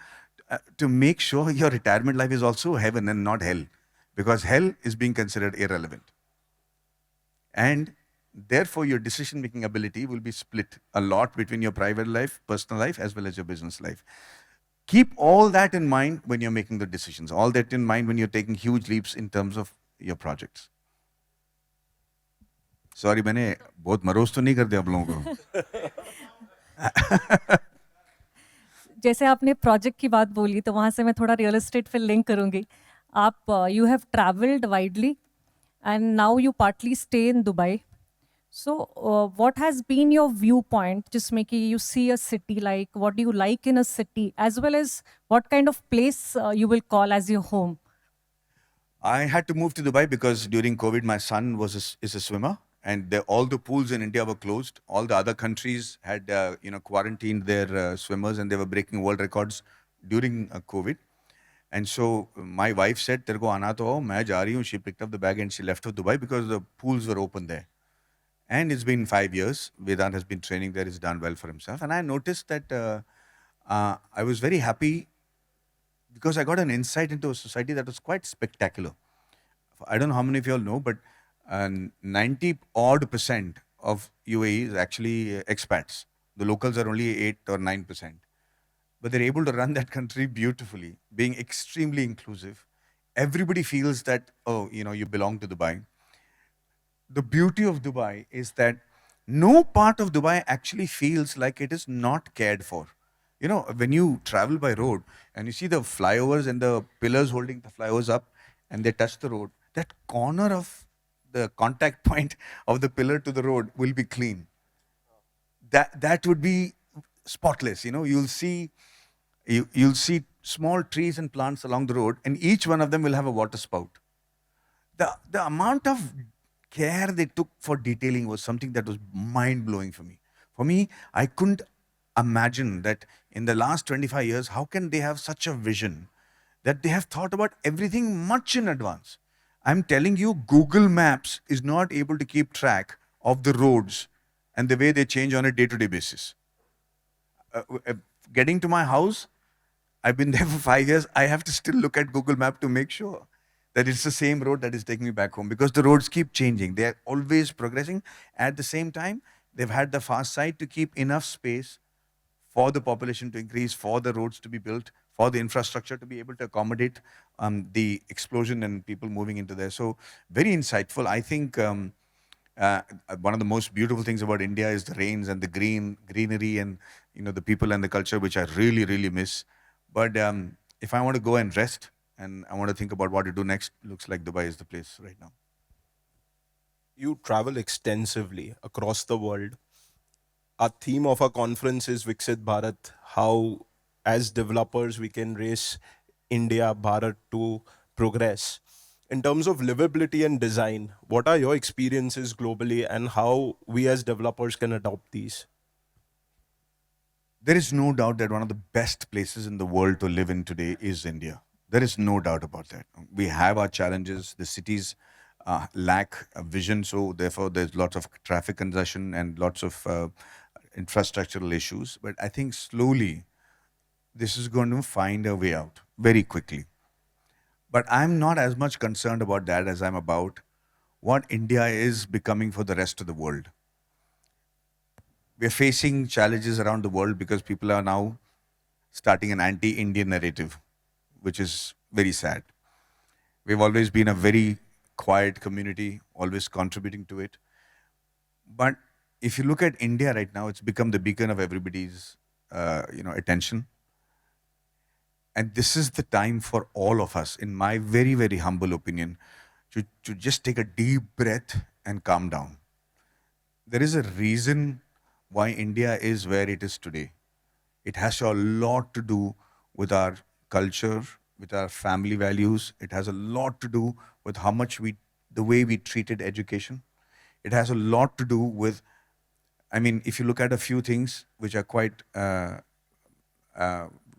to make sure your retirement life is also heaven and not hell. Because hell is being considered irrelevant. And therefore, your decision-making ability will be split a lot between your private life, personal life, as well as your business life. Keep all that in mind when you're making the decisions. All that in mind when you're taking huge leaps in terms of your projects. Sorry, मैंने बहुत morose तो नहीं कर दिया आप लोगों को. जैसे आपने प्रोजेक्ट की बात बोली तो वहाँ से मैं थोड़ा रियल एस्टेट पे लिंक करूँगी. आप you have travelled widely and now you partly stay in Dubai. So what has been your viewpoint, जिसमें कि you see a city, like what do you like in a city, as well as what kind of place you will call as your home? I had to move to Dubai because during COVID, my son is a swimmer, and all the pools in India were closed. All the other countries had quarantined their swimmers, and they were breaking world records during COVID. And so my wife said, "तेरे को आना तो हो, मैं जा रही हूँ." She picked up the bag and she left for Dubai because the pools were open there. And it's been 5 years. Vedant has been training there. He's done well for himself. And I noticed that I was very happy because I got an insight into a society that was quite spectacular. I don't know how many of you all know, but 90% of UAE is actually expats. The locals are only 8 or 9%. But they're able to run that country beautifully, being extremely inclusive. Everybody feels that, you belong to Dubai. The beauty of Dubai is that no part of Dubai actually feels like it is not cared for. When you travel by road and you see the flyovers and the pillars holding the flyovers up and they touch the road, that corner of the contact point of the pillar to the road will be clean. That would be spotless. You'll see small trees and plants along the road, and each one of them will have a water spout. The amount of care they took for detailing was something that was mind-blowing for me. For me, I couldn't imagine that in the last 25 years, how can they have such a vision that they have thought about everything much in advance. I'm telling you, Google Maps is not able to keep track of the roads and the way they change on a day-to-day basis. Getting to my house, I've been there for 5 years. I have to still look at Google Map to make sure that it's the same road that is taking me back home, because the roads keep changing. They are always progressing. At the same time, they've had the fast side to keep enough space for the population to increase, for the roads to be built, for the infrastructure to be able to accommodate the explosion and people moving into there. So very insightful. I think one of the most beautiful things about India is the rains and the greenery and the people and the culture, which I really, really miss. But if I want to go and rest and I want to think about what to do next, looks like Dubai is the place right now. You travel extensively across the world. Our theme of our conference is Viksit Bharat, how as developers we can race India, Bharat to progress. In terms of livability and design, what are your experiences globally and how we as developers can adopt these? There is no doubt that one of the best places in the world to live in today is India. There is no doubt about that. We have our challenges. The cities lack a vision, so therefore there's lots of traffic congestion and lots of infrastructural issues. But I think slowly this is going to find a way out very quickly. But I'm not as much concerned about that as I'm about what India is becoming for the rest of the world. We're facing challenges around the world because people are now starting an anti-Indian narrative, which is very sad. We've always been a very quiet community, always contributing to it. But if you look at India right now, it's become the beacon of everybody's attention. And this is the time for all of us, in my very, very humble opinion, to just take a deep breath and calm down. There is a reason why India is where it is today. It has a lot to do with our culture, with our family values. It has a lot to do with the way we treated education. It has a lot to do with, if you look at a few things which are quite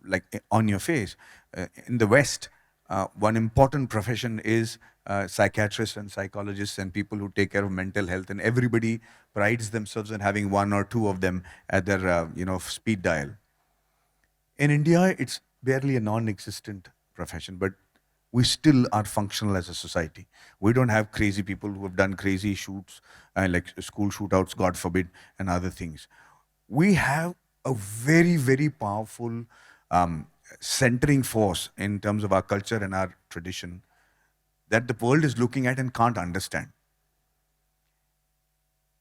like on your face, in the West, one important profession is psychiatrists and psychologists and people who take care of mental health, and everybody prides themselves on having one or two of them at their speed dial. In India, it's barely a non-existent profession, but we still are functional as a society. We don't have crazy people who have done crazy shoots, like school shootouts, God forbid, and other things. We have a very, very powerful centering force in terms of our culture and our tradition that the world is looking at and can't understand.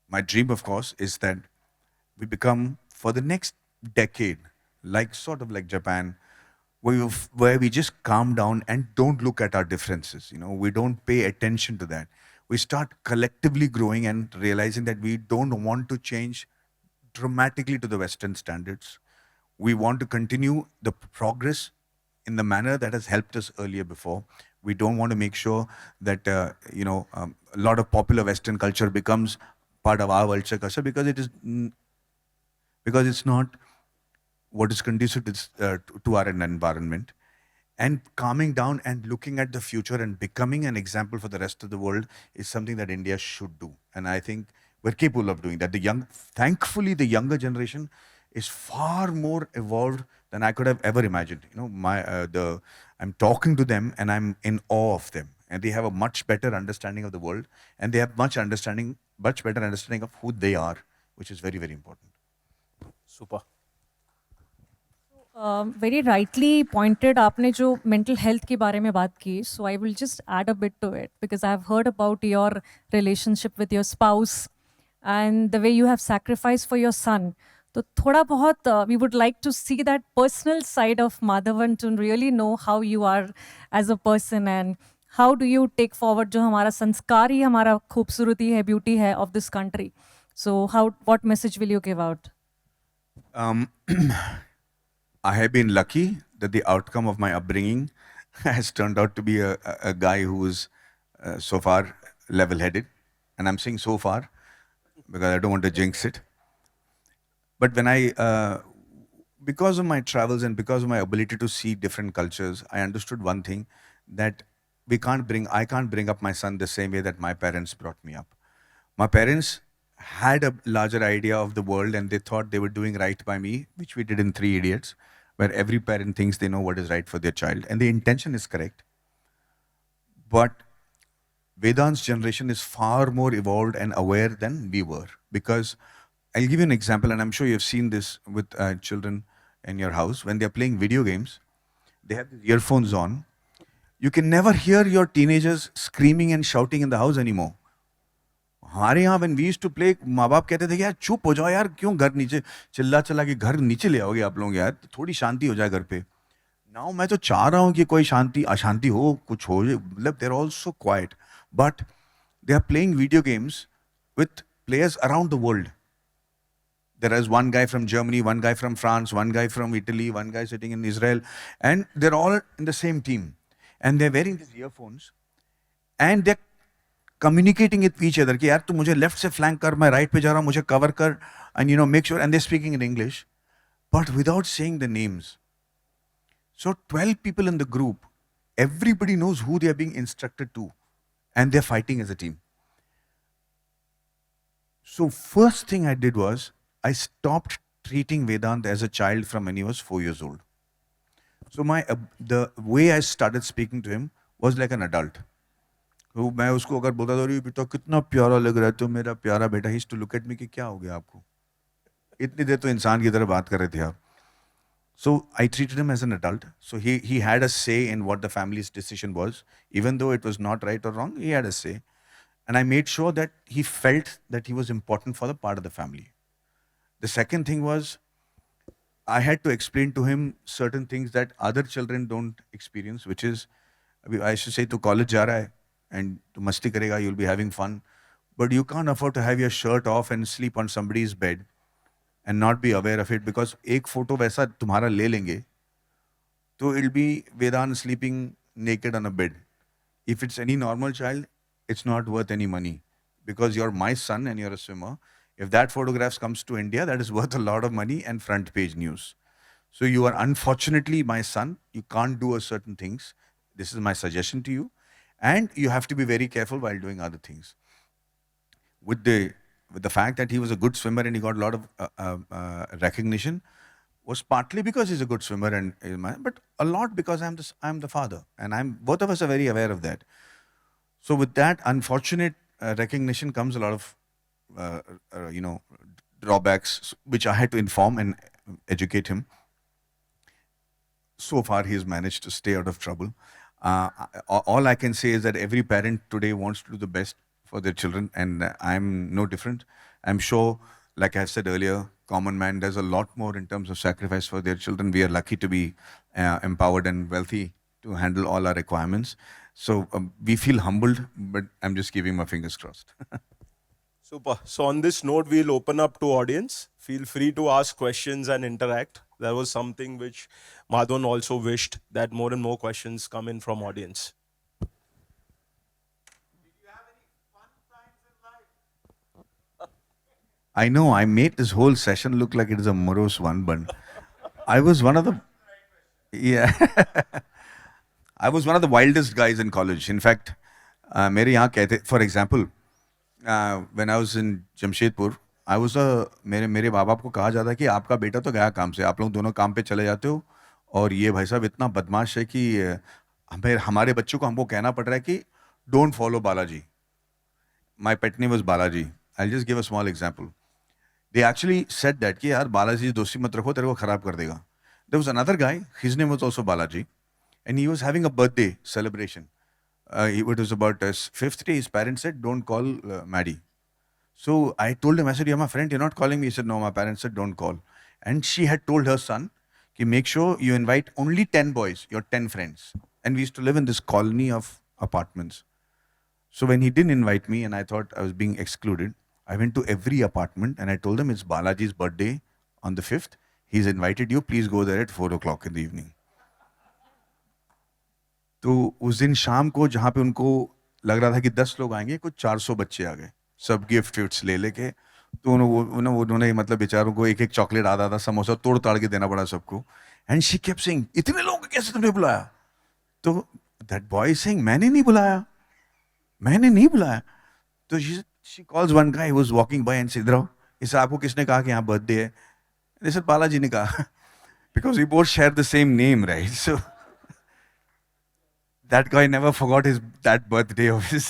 My dream, of course, is that we become, for the next decade, sort of like Japan, where we just calm down and don't look at our differences. We don't pay attention to that. We start collectively growing and realizing that we don't want to change dramatically to the Western standards. We want to continue the progress in the manner that has helped us earlier before. We don't want to make sure that a lot of popular Western culture becomes part of our culture because it's not what is conducive to our environment. And calming down and looking at the future and becoming an example for the rest of the world is something that India should do. And I think we're capable of doing that. Thankfully, the younger generation is far more evolved than I could have ever imagined. I'm talking to them and I'm in awe of them. And they have a much better understanding of the world, and they have much better understanding of who they are, which is very, very important. Super. Very rightly pointed आपने जो mental health के बारे में बात की, so I will just add a bit to it because I have heard about your relationship with your spouse and the way you have sacrificed for your son. तो थोड़ा बहुत we would like to see that personal side of Madhavan to really know how you are as a person and how do you take forward जो हमारा संस्कार ही हमारा खूबसूरती है, beauty है of this country. So what message will you give out? I have been lucky that the outcome of my upbringing has turned out to be a guy who is so far level-headed. And I'm saying so far because I don't want to jinx it. But when I because of my travels and because of my ability to see different cultures, I understood one thing, that I can't bring up my son the same way that my parents brought me up. My parents had a larger idea of the world and they thought they were doing right by me, which we did in Three Idiots, where every parent thinks they know what is right for their child. And the intention is correct. But Vedant's generation is far more evolved and aware than we were. Because I'll give you an example, and I'm sure you've seen this with children in your house. When they're playing video games, they have the earphones on. You can never hear your teenagers screaming and shouting in the house anymore. हमारे यहाँ when we used to play, माँ बाप कहते थे कि यार चुप हो जाओ यार, क्यों घर नीचे चिल्ला चिल्ला के घर नीचे ले आओगे आप लोग यार, थोड़ी शांति हो जाए घर पे. नाउ मैं तो चाह रहा हूँ कि कोई शांति अशांति हो, कुछ हो, मतलब they're also quiet, but they are playing video games with players around the world. There is one guy from Germany, one guy from France, one guy from Italy, one guy sitting in Israel, and they're all in the same team. And they're wearing these earphones, and they're communicating with each other कि यार तू मुझे left से flank कर, मैं right पे जा रहा हूँ, मुझे कवर कर, and you know make sure, and they're speaking in English, but without saying the names. So 12 people in the group, everybody knows who they are being instructed to, and they're fighting as a team. So first thing I did was I stopped treating Vedant as a child from when he was 4 years old. So the way I started speaking to him was like an adult. तो मैं उसको अगर बोलता था अरे बेटा कितना प्यारा लग रहा है तो मेरा प्यारा बेटा, he used to look at me कि क्या हो गया आपको, इतनी देर तो इंसान की तरह बात कर रहे थे आप. So I treated him as an adult. So he had a say in what the family's decision was, even though it was not right or wrong. He had a say, and I made sure that he felt that he was important for the part of the family. The second thing was I had to explain to him certain things that other children don't experience, which is, I should say, to college जा रहा है and to masti karega, you'll be having fun, but you can't afford to have your shirt off and sleep on somebody's bed and not be aware of it, because एक photo वैसा तुम्हारा ले लेंगे तो it'll be Vedant sleeping naked on a bed. If it's any normal child, it's not worth any money, because you're my son and you're a swimmer. If that photograph comes to India, that is worth a lot of money and front page news. So you are unfortunately my son. You can't do a certain things. This is my suggestion to you. And you have to be very careful while doing other things. With the fact that he was a good swimmer and he got a lot of recognition, was partly because he's a good swimmer but a lot because I'm the father, and both of us are very aware of that. So with that unfortunate recognition comes a lot of drawbacks, which I had to inform and educate him. So far, he's managed to stay out of trouble. All I can say is that every parent today wants to do the best for their children, and I'm no different. I'm sure, like I said earlier, common man does a lot more in terms of sacrifice for their children. We are lucky to be empowered and wealthy to handle all our requirements. So we feel humbled, but I'm just keeping my fingers crossed. Super. So on this note, we'll open up to audience. Feel free to ask questions and interact. That was something which Madhvan also wished, that more and more questions come in from audience. I know I made this whole session look like it is a morose one, but I was one of the I was one of the wildest guys in college. In fact, मेरे यहाँ कहते, for example, when I was in Jamshedpur, I was मेरे माँ बाप को कहा जाता है कि आपका बेटा तो गया काम से, आप लोग दोनों काम पे चले जाते हो, और ये भाई साहब इतना बदमाश है कि हमारे बच्चों को हमको कहना पड़ रहा है कि don't follow Balaji. My pet name was Balaji. I'll just give a small example. They actually said that कि यार बालाजी दोस्ती मत रखो, तेरे को खराब कर देगा. There was another guy, his name was also Balaji, and he was having a birthday celebration. It was about his 5th day. His parents said, don't call Maddie. So I told him, I said, you're my friend, you're not calling me. He said, no, my parents said, don't call. And she had told her son, make sure you invite only 10 boys, your 10 friends. And we used to live in this colony of apartments. So when he didn't invite me and I thought I was being excluded, I went to every apartment and I told them, it's Balaji's birthday on the 5th. He's invited you. Please go there at 4 o'clock in the evening. तो उस दिन शाम को जहाँ पे उनको लग रहा था कि 10 लोग आएंगे, कुछ 400 बच्चे आ गए, सब गिफ्ट्स ले लेके, तो उन्होंने मतलब बेचारों को एक एक चॉकलेट आधा आधा समोसा तोड़ ताड़ के देना पड़ा सबको. एंड शी केप्ट सेइंग, इतने लोगों को कैसे तुमने बुलाया? तो दैट बॉय सेइंग, मैंने नहीं बुलाया. तो she calls one guy who was walking by and said, इधर आओ, इसे आपको किसने कहा कि यहाँ बर्थडे है? They said, बालाजी ने कहा. Because we both share the same name, right? So that guy never forgot that birthday of his.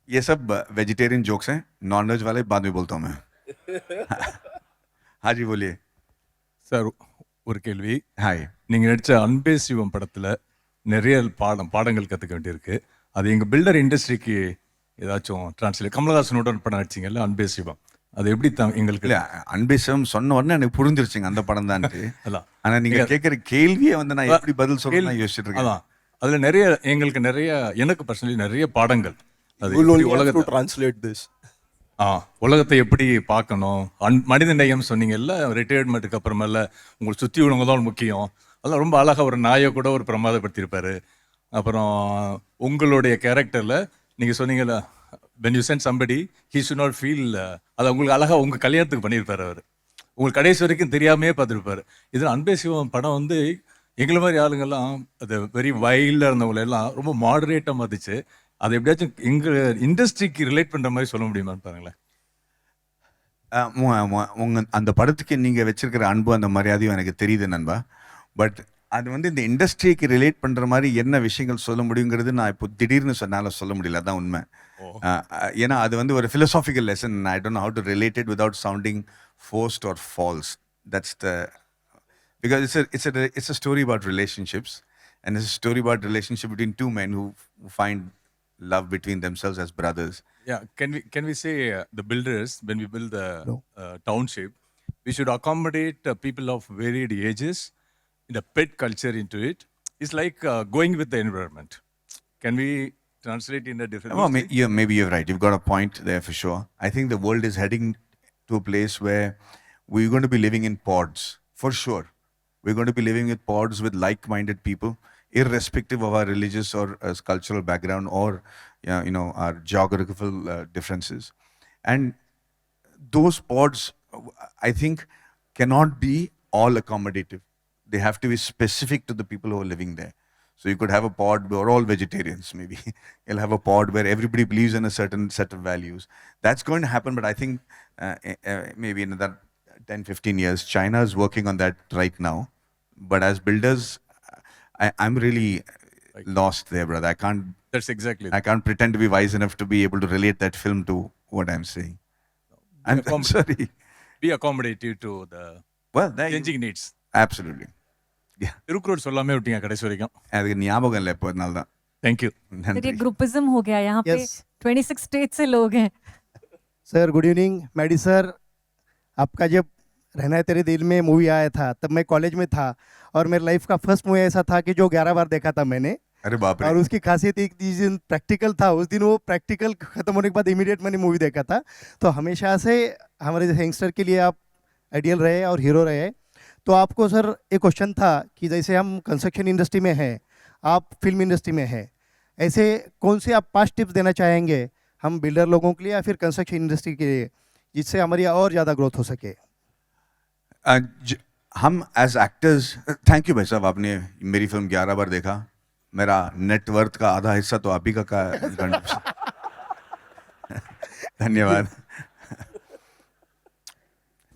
ये सब वेजिटेरियन जोक्स हैं, नॉन वेज वाले बाद में बोलता हूँ मैं. हाँ जी बोलिए. சார் ஒரு கேள்வி. हाय. நீங்கள் நடித்த அன்பே சிவம் படத்தில் நிறைய பாடங்கள் கற்றுக்க வேண்டியிருக்கு. அது எங்கள் பில்டர் இண்டஸ்ட்ரிக்கு ஏதாச்சும் டிரான்ஸ்லேட், கமலஹாசனோட ஒரு படம் நடிச்சிங்கல்ல அன்பே சிவம், அது எப்படி எங்களுக்கு இல்ல அன்பேசம் சொன்ன உடனே எனக்கு புரிஞ்சிருச்சுங்க அந்த படம் தான். அதான். ஆனா நீங்க கேட்குற கேள்வியே வந்து நான் எப்படி பதில் சொல்லணும் யோசிச்சுட்டு இருக்கேன். அதான் அதில் நிறைய எங்களுக்கு எனக்கு பர்சனலி நிறைய பாடங்கள். அது We'll only எப்படி have to உலகத்தை translate this. உலகத்தை எப்படி பார்க்கணும், மனித நேயம் சொன்னீங்கல்ல, ரிட்டையர்மெண்ட்டுக்கு அப்புறமேல உங்களை சுற்றி உள்ளவங்க தான் முக்கியம். அதெல்லாம் ரொம்ப அழகாக ஒரு நாயை கூட ஒரு பிரமாதப்படுத்தியிருப்பாரு. அப்புறம் உங்களுடைய கேரக்டரில் நீங்கள் சொன்னீங்கல்ல, when you send somebody he should not feel, அதை உங்களுக்கு அழகாக உங்கள் கல்யாணத்துக்கு பண்ணியிருப்பார் அவர். உங்களுக்கு கடைசி வரைக்கும் தெரியாமையே பார்த்துருப்பாரு. இதில் அன்பே சிவம் படம் வந்து எங்களை மாதிரி ஆளுங்கெல்லாம் அது வெரி வைல்டாக இருந்தவங்களெல்லாம் ரொம்ப மாடரேட்டாக மாற்றிச்சு. அதை எப்படியாச்சும் எங்கள் இண்டஸ்ட்ரிக்கு ரிலேட் பண்ணுற மாதிரி சொல்ல முடியுமான்னு பாருங்களேன். உங்க அந்த படத்துக்கு நீங்க வச்சிருக்கிற அன்பு அந்த மரியாதையும் எனக்கு தெரியுது நண்பா. பட் அது வந்து இந்த இண்டஸ்ட்ரிக்கு ரிலேட் பண்ற மாதிரி என்ன விஷயங்கள் சொல்ல முடியுங்கிறது நான் இப்போ திடீர்னு சொன்னால சொல்ல முடியல. அதான் உண்மை. ஏன்னா அது வந்து ஒரு philosophical lesson. I don't know how to relate it without sounding forced or false. That's the, because it's a story about relationships, and it's a story about relationship between two men who find love between themselves as brothers. Yeah, can we say the builders, when we build the township, we should accommodate people of varied ages in the pet culture into it. It's like going with the environment. Can we translate in a different way? Maybe you're right. You've got a point there for sure. I think the world is heading to a place where we're going to be living in pods, for sure. We're going to be living with pods with like-minded people, irrespective of our religious or cultural background or our geographical differences. And those pods, I think, cannot be all accommodative. They have to be specific to the people who are living there. So you could have a pod where we're all vegetarians, maybe. You'll have a pod where everybody believes in a certain set of values. That's going to happen, but I think maybe in another 10-15 years, China is working on that right now. But as builders, I'm really lost there, brother. That's exactly. I can't pretend to be wise enough to be able to relate that film to what I'm saying. I'm sorry. Be accommodative to the changing needs. Absolutely. Thirukkural சொல்லாமே விட்டீங்க கடைசி வரைக்கும். அதுக்கு ஞாபகம் இல்லை இப்போ, அதனால தான். தேங்க்யூ. ये ग्रुपिज्म हो गया यहाँ पे. 26 स्टेट से लोग हैं. Sir good evening. Maddy sir, आपका जब रहना है तेरे दिल में मूवी आया था तब मैं कॉलेज में था और मेरे लाइफ का फर्स्ट मूवी ऐसा था कि जो 11 बार देखा था मैंने. अरे बाप रे. और उसकी खासियत एक दिन प्रैक्टिकल था, उस दिन वो प्रैक्टिकल खत्म होने के बाद इमीडिएट मैंने मूवी देखा था. तो हमेशा से हमारे यंगस्टर के लिए आप आइडियल रहे और हीरो रहे. तो आपको सर एक क्वेश्चन था कि जैसे हम कंस्ट्रक्शन इंडस्ट्री में हैं, आप फिल्म इंडस्ट्री में हैं, ऐसे कौन से आप 5 टिप्स देना चाहेंगे हम बिल्डर लोगों के लिए या फिर कंस्ट्रक्शन इंडस्ट्री के लिए, जिससे हमारी और ज़्यादा ग्रोथ हो सके? हम एज एक्टर्स, थैंक यू भाई साहब, आपने मेरी फिल्म 11 बार देखा. मेरा नेटवर्थ का आधा हिस्सा तो आप ही का धन्यवाद.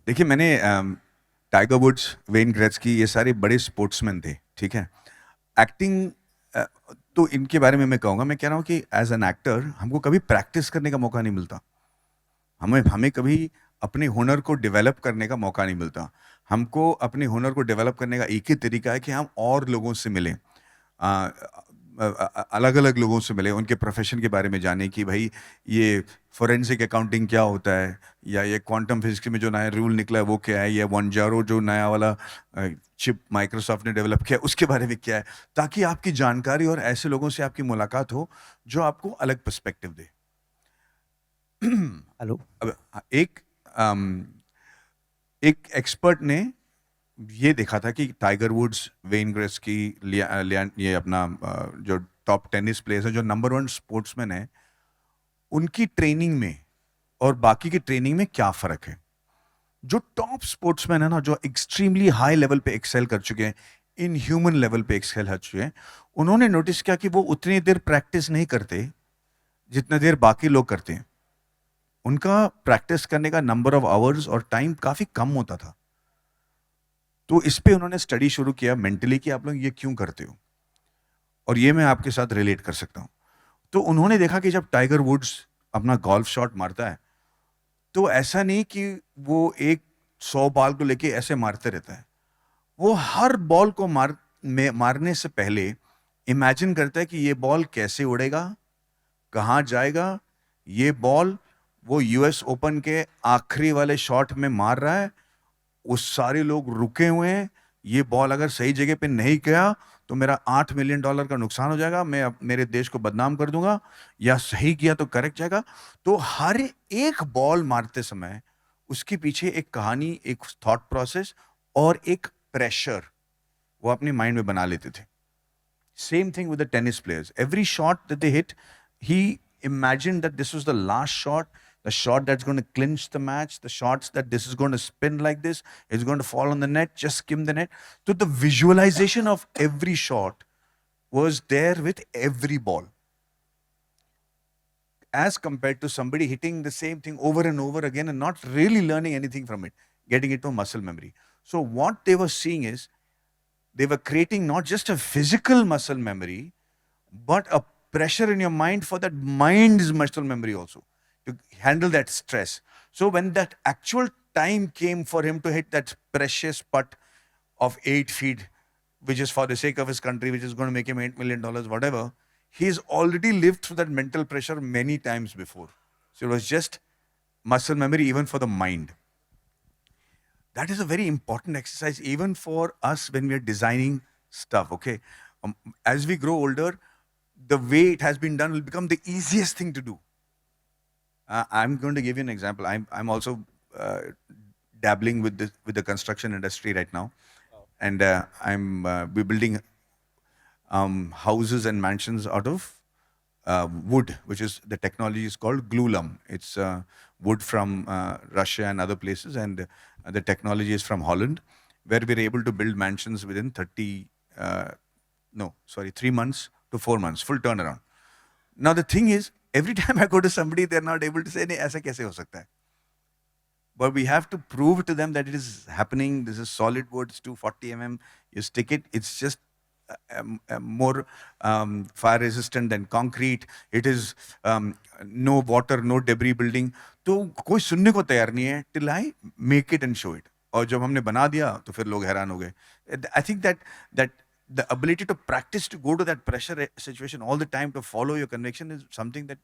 देखिए, मैंने टाइगर वुड्स, वेन ग्रेट्स्की, ये सारे बड़े स्पोर्ट्समैन थे, ठीक है. एक्टिंग तो इनके बारे में मैं कहूँगा, मैं कह रहा हूँ कि एज एन एक्टर हमको कभी प्रैक्टिस करने का मौका नहीं मिलता. हमें कभी अपने हुनर को डेवलप करने का मौका नहीं मिलता. हमको अपने हुनर को डेवलप करने का एक ही तरीका है कि हम और लोगों से मिलें, अलग अलग लोगों से मिले, उनके प्रोफेशन के बारे में जाने कि भाई ये फोरेंसिक अकाउंटिंग क्या होता है, या ये क्वांटम फिजिक्स में जो नया रूल निकला है वो क्या है, या वनजारो जो नया वाला चिप माइक्रोसॉफ्ट ने डेवलप किया उसके बारे में क्या है, ताकि आपकी जानकारी और ऐसे लोगों से आपकी मुलाकात हो जो आपको अलग पर्सपेक्टिव दे. हेलो. अब एक एक्सपर्ट ने ये देखा था कि टाइगर वुड्स, वेन ग्रेट्स्की, ये अपना जो टॉप टेनिस प्लेयर्स हैं, जो नंबर 1 स्पोर्ट्समैन है, उनकी ट्रेनिंग में और बाकी की ट्रेनिंग में क्या फ़र्क है। जो टॉप स्पोर्ट्समैन है ना, जो एक्सट्रीमली हाई लेवल पे एक्सेल कर चुके हैं, इन ह्यूमन लेवल पे एक्सेल कर चुके हैं, उन्होंने नोटिस किया कि वो उतनी देर प्रैक्टिस नहीं करते जितने देर बाकी लोग करते हैं। उनका प्रैक्टिस करने का नंबर ऑफ आवर्स और टाइम काफ़ी कम होता था। तो इस पे उन्होंने स्टडी शुरू किया मेंटली कि आप लोग ये क्यों करते हो, और ये मैं आपके साथ रिलेट कर सकता हूँ। तो उन्होंने देखा कि जब टाइगर वुड्स अपना गोल्फ शॉट मारता है, तो ऐसा नहीं कि वो एक 100 बॉल को लेके ऐसे मारते रहता है। वो हर बॉल को मारने से पहले इमेजिन करता है कि ये बॉल कैसे उड़ेगा, कहाँ जाएगा। ये बॉल वो यूएस ओपन के आखिरी वाले शॉट में मार रहा है, उस सारे लोग रुके हुए हैं। ये बॉल अगर सही जगह पे नहीं गया तो मेरा $8 मिलियन का नुकसान हो जाएगा, मैं मेरे देश को बदनाम कर दूंगा, या सही किया तो करेक्ट जाएगा। तो हर एक बॉल मारते समय उसके पीछे एक कहानी, एक थॉट प्रोसेस और एक प्रेशर वो अपने माइंड में बना लेते थे। Same thing with the tennis players. Every shot that they hit, he imagined that this was the last shot, the shot that's going to clinch the match, the shots that this is going to spin like this, it's going to fall on the net, just skim the net. So the visualization of every shot was there with every ball, as compared to somebody hitting the same thing over and over again and not really learning anything from it, getting it to muscle memory. So what they were seeing is they were creating not just a physical muscle memory, but a pressure in your mind for that mind's muscle memory also, to handle that stress. So when that actual time came for him to hit that precious putt of 8 feet, which is for the sake of his country, which is going to make him $8 million, whatever, he's already lived through that mental pressure many times before. So it was just muscle memory even for the mind. That is a very important exercise even for us when we are designing stuff, okay? As we grow older, the way it has been done will become the easiest thing to do. I'm going to give you an example. I'm also dabbling with the construction industry right now, and we're building houses and mansions out of wood, which is the technology is called glulam. It's wood from Russia and other places, and the technology is from Holland, where we're able to build mansions within 3 months to 4 months, full turnaround. Now the thing is, every time I go to somebody, they're not able to say, "नहीं ऐसा कैसे हो सकता है?" But we have to prove to them that it is happening. This is solid wood, it's 240 mm. You stick it, it's just more fire resistant than concrete. It is no water, no debris building. तो कोई सुनने को तैयार नहीं है till I make it and show it. और जब हमने बना दिया तो फिर लोग हैरान हो गए. I think that the ability to practice to go to that pressure situation all the time to follow your conviction is something that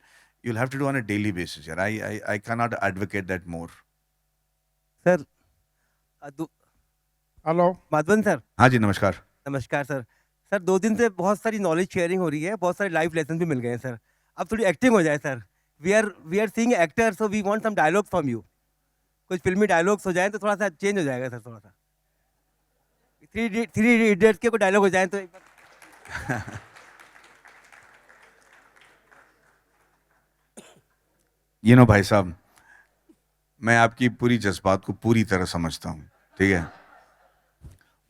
you'll have to do on a daily basis. Yeah, I cannot advocate that more. Sir hello Madhavan sir, हाँ जी, नमस्कार. नमस्कार sir. Sir 2 दिन से बहुत सारी knowledge sharing हो रही है, बहुत सारे लाइफ लेसन भी मिल गए हैं सर. अब थोड़ी एक्टिंग हो जाए sir. We are seeing actor, so we want some dialogue from you. कुछ फिल्मी डायलॉग्स हो जाए तो थोड़ा सा चेंज हो जाएगा सर. थोड़ा सा थ्री इडियट्स के कोई डायलॉग हो जाए तो एक बार. भाई साहब, मैं आपकी पूरी जज्बात को पूरी तरह समझता हूँ, ठीक है.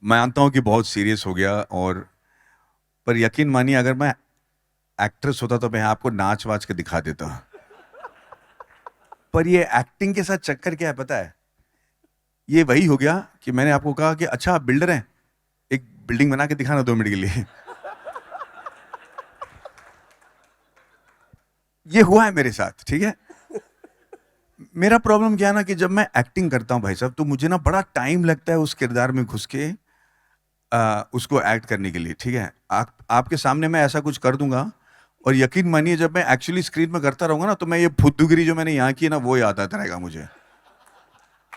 मैं मानता हूँ कि बहुत सीरियस हो गया, पर यकीन मानिए अगर मैं एक्ट्रेस होता तो मैं आपको नाच वाच के दिखा देता. पर ये एक्टिंग के साथ चक्कर क्या है पता है? ये वही हो गया कि मैंने आपको कहा कि अच्छा आप बिल्डर हैं, एक बिल्डिंग बना के दिखाना 2 मिनट के लिए. ये हुआ है मेरे साथ, ठीक है. मेरा प्रॉब्लम क्या है ना कि जब मैं एक्टिंग करता हूं भाई साहब, तो मुझे ना बड़ा टाइम लगता है उस किरदार में घुस के उसको एक्ट करने के लिए, ठीक है. आपके सामने मैं ऐसा कुछ कर दूंगा, और यकीन मानिए जब मैं एक्चुअली स्क्रीन में करता रहूंगा ना, तो मैं ये फुद्दुगिरी जो मैंने यहाँ की ना, वो याद आता रहेगा मुझे,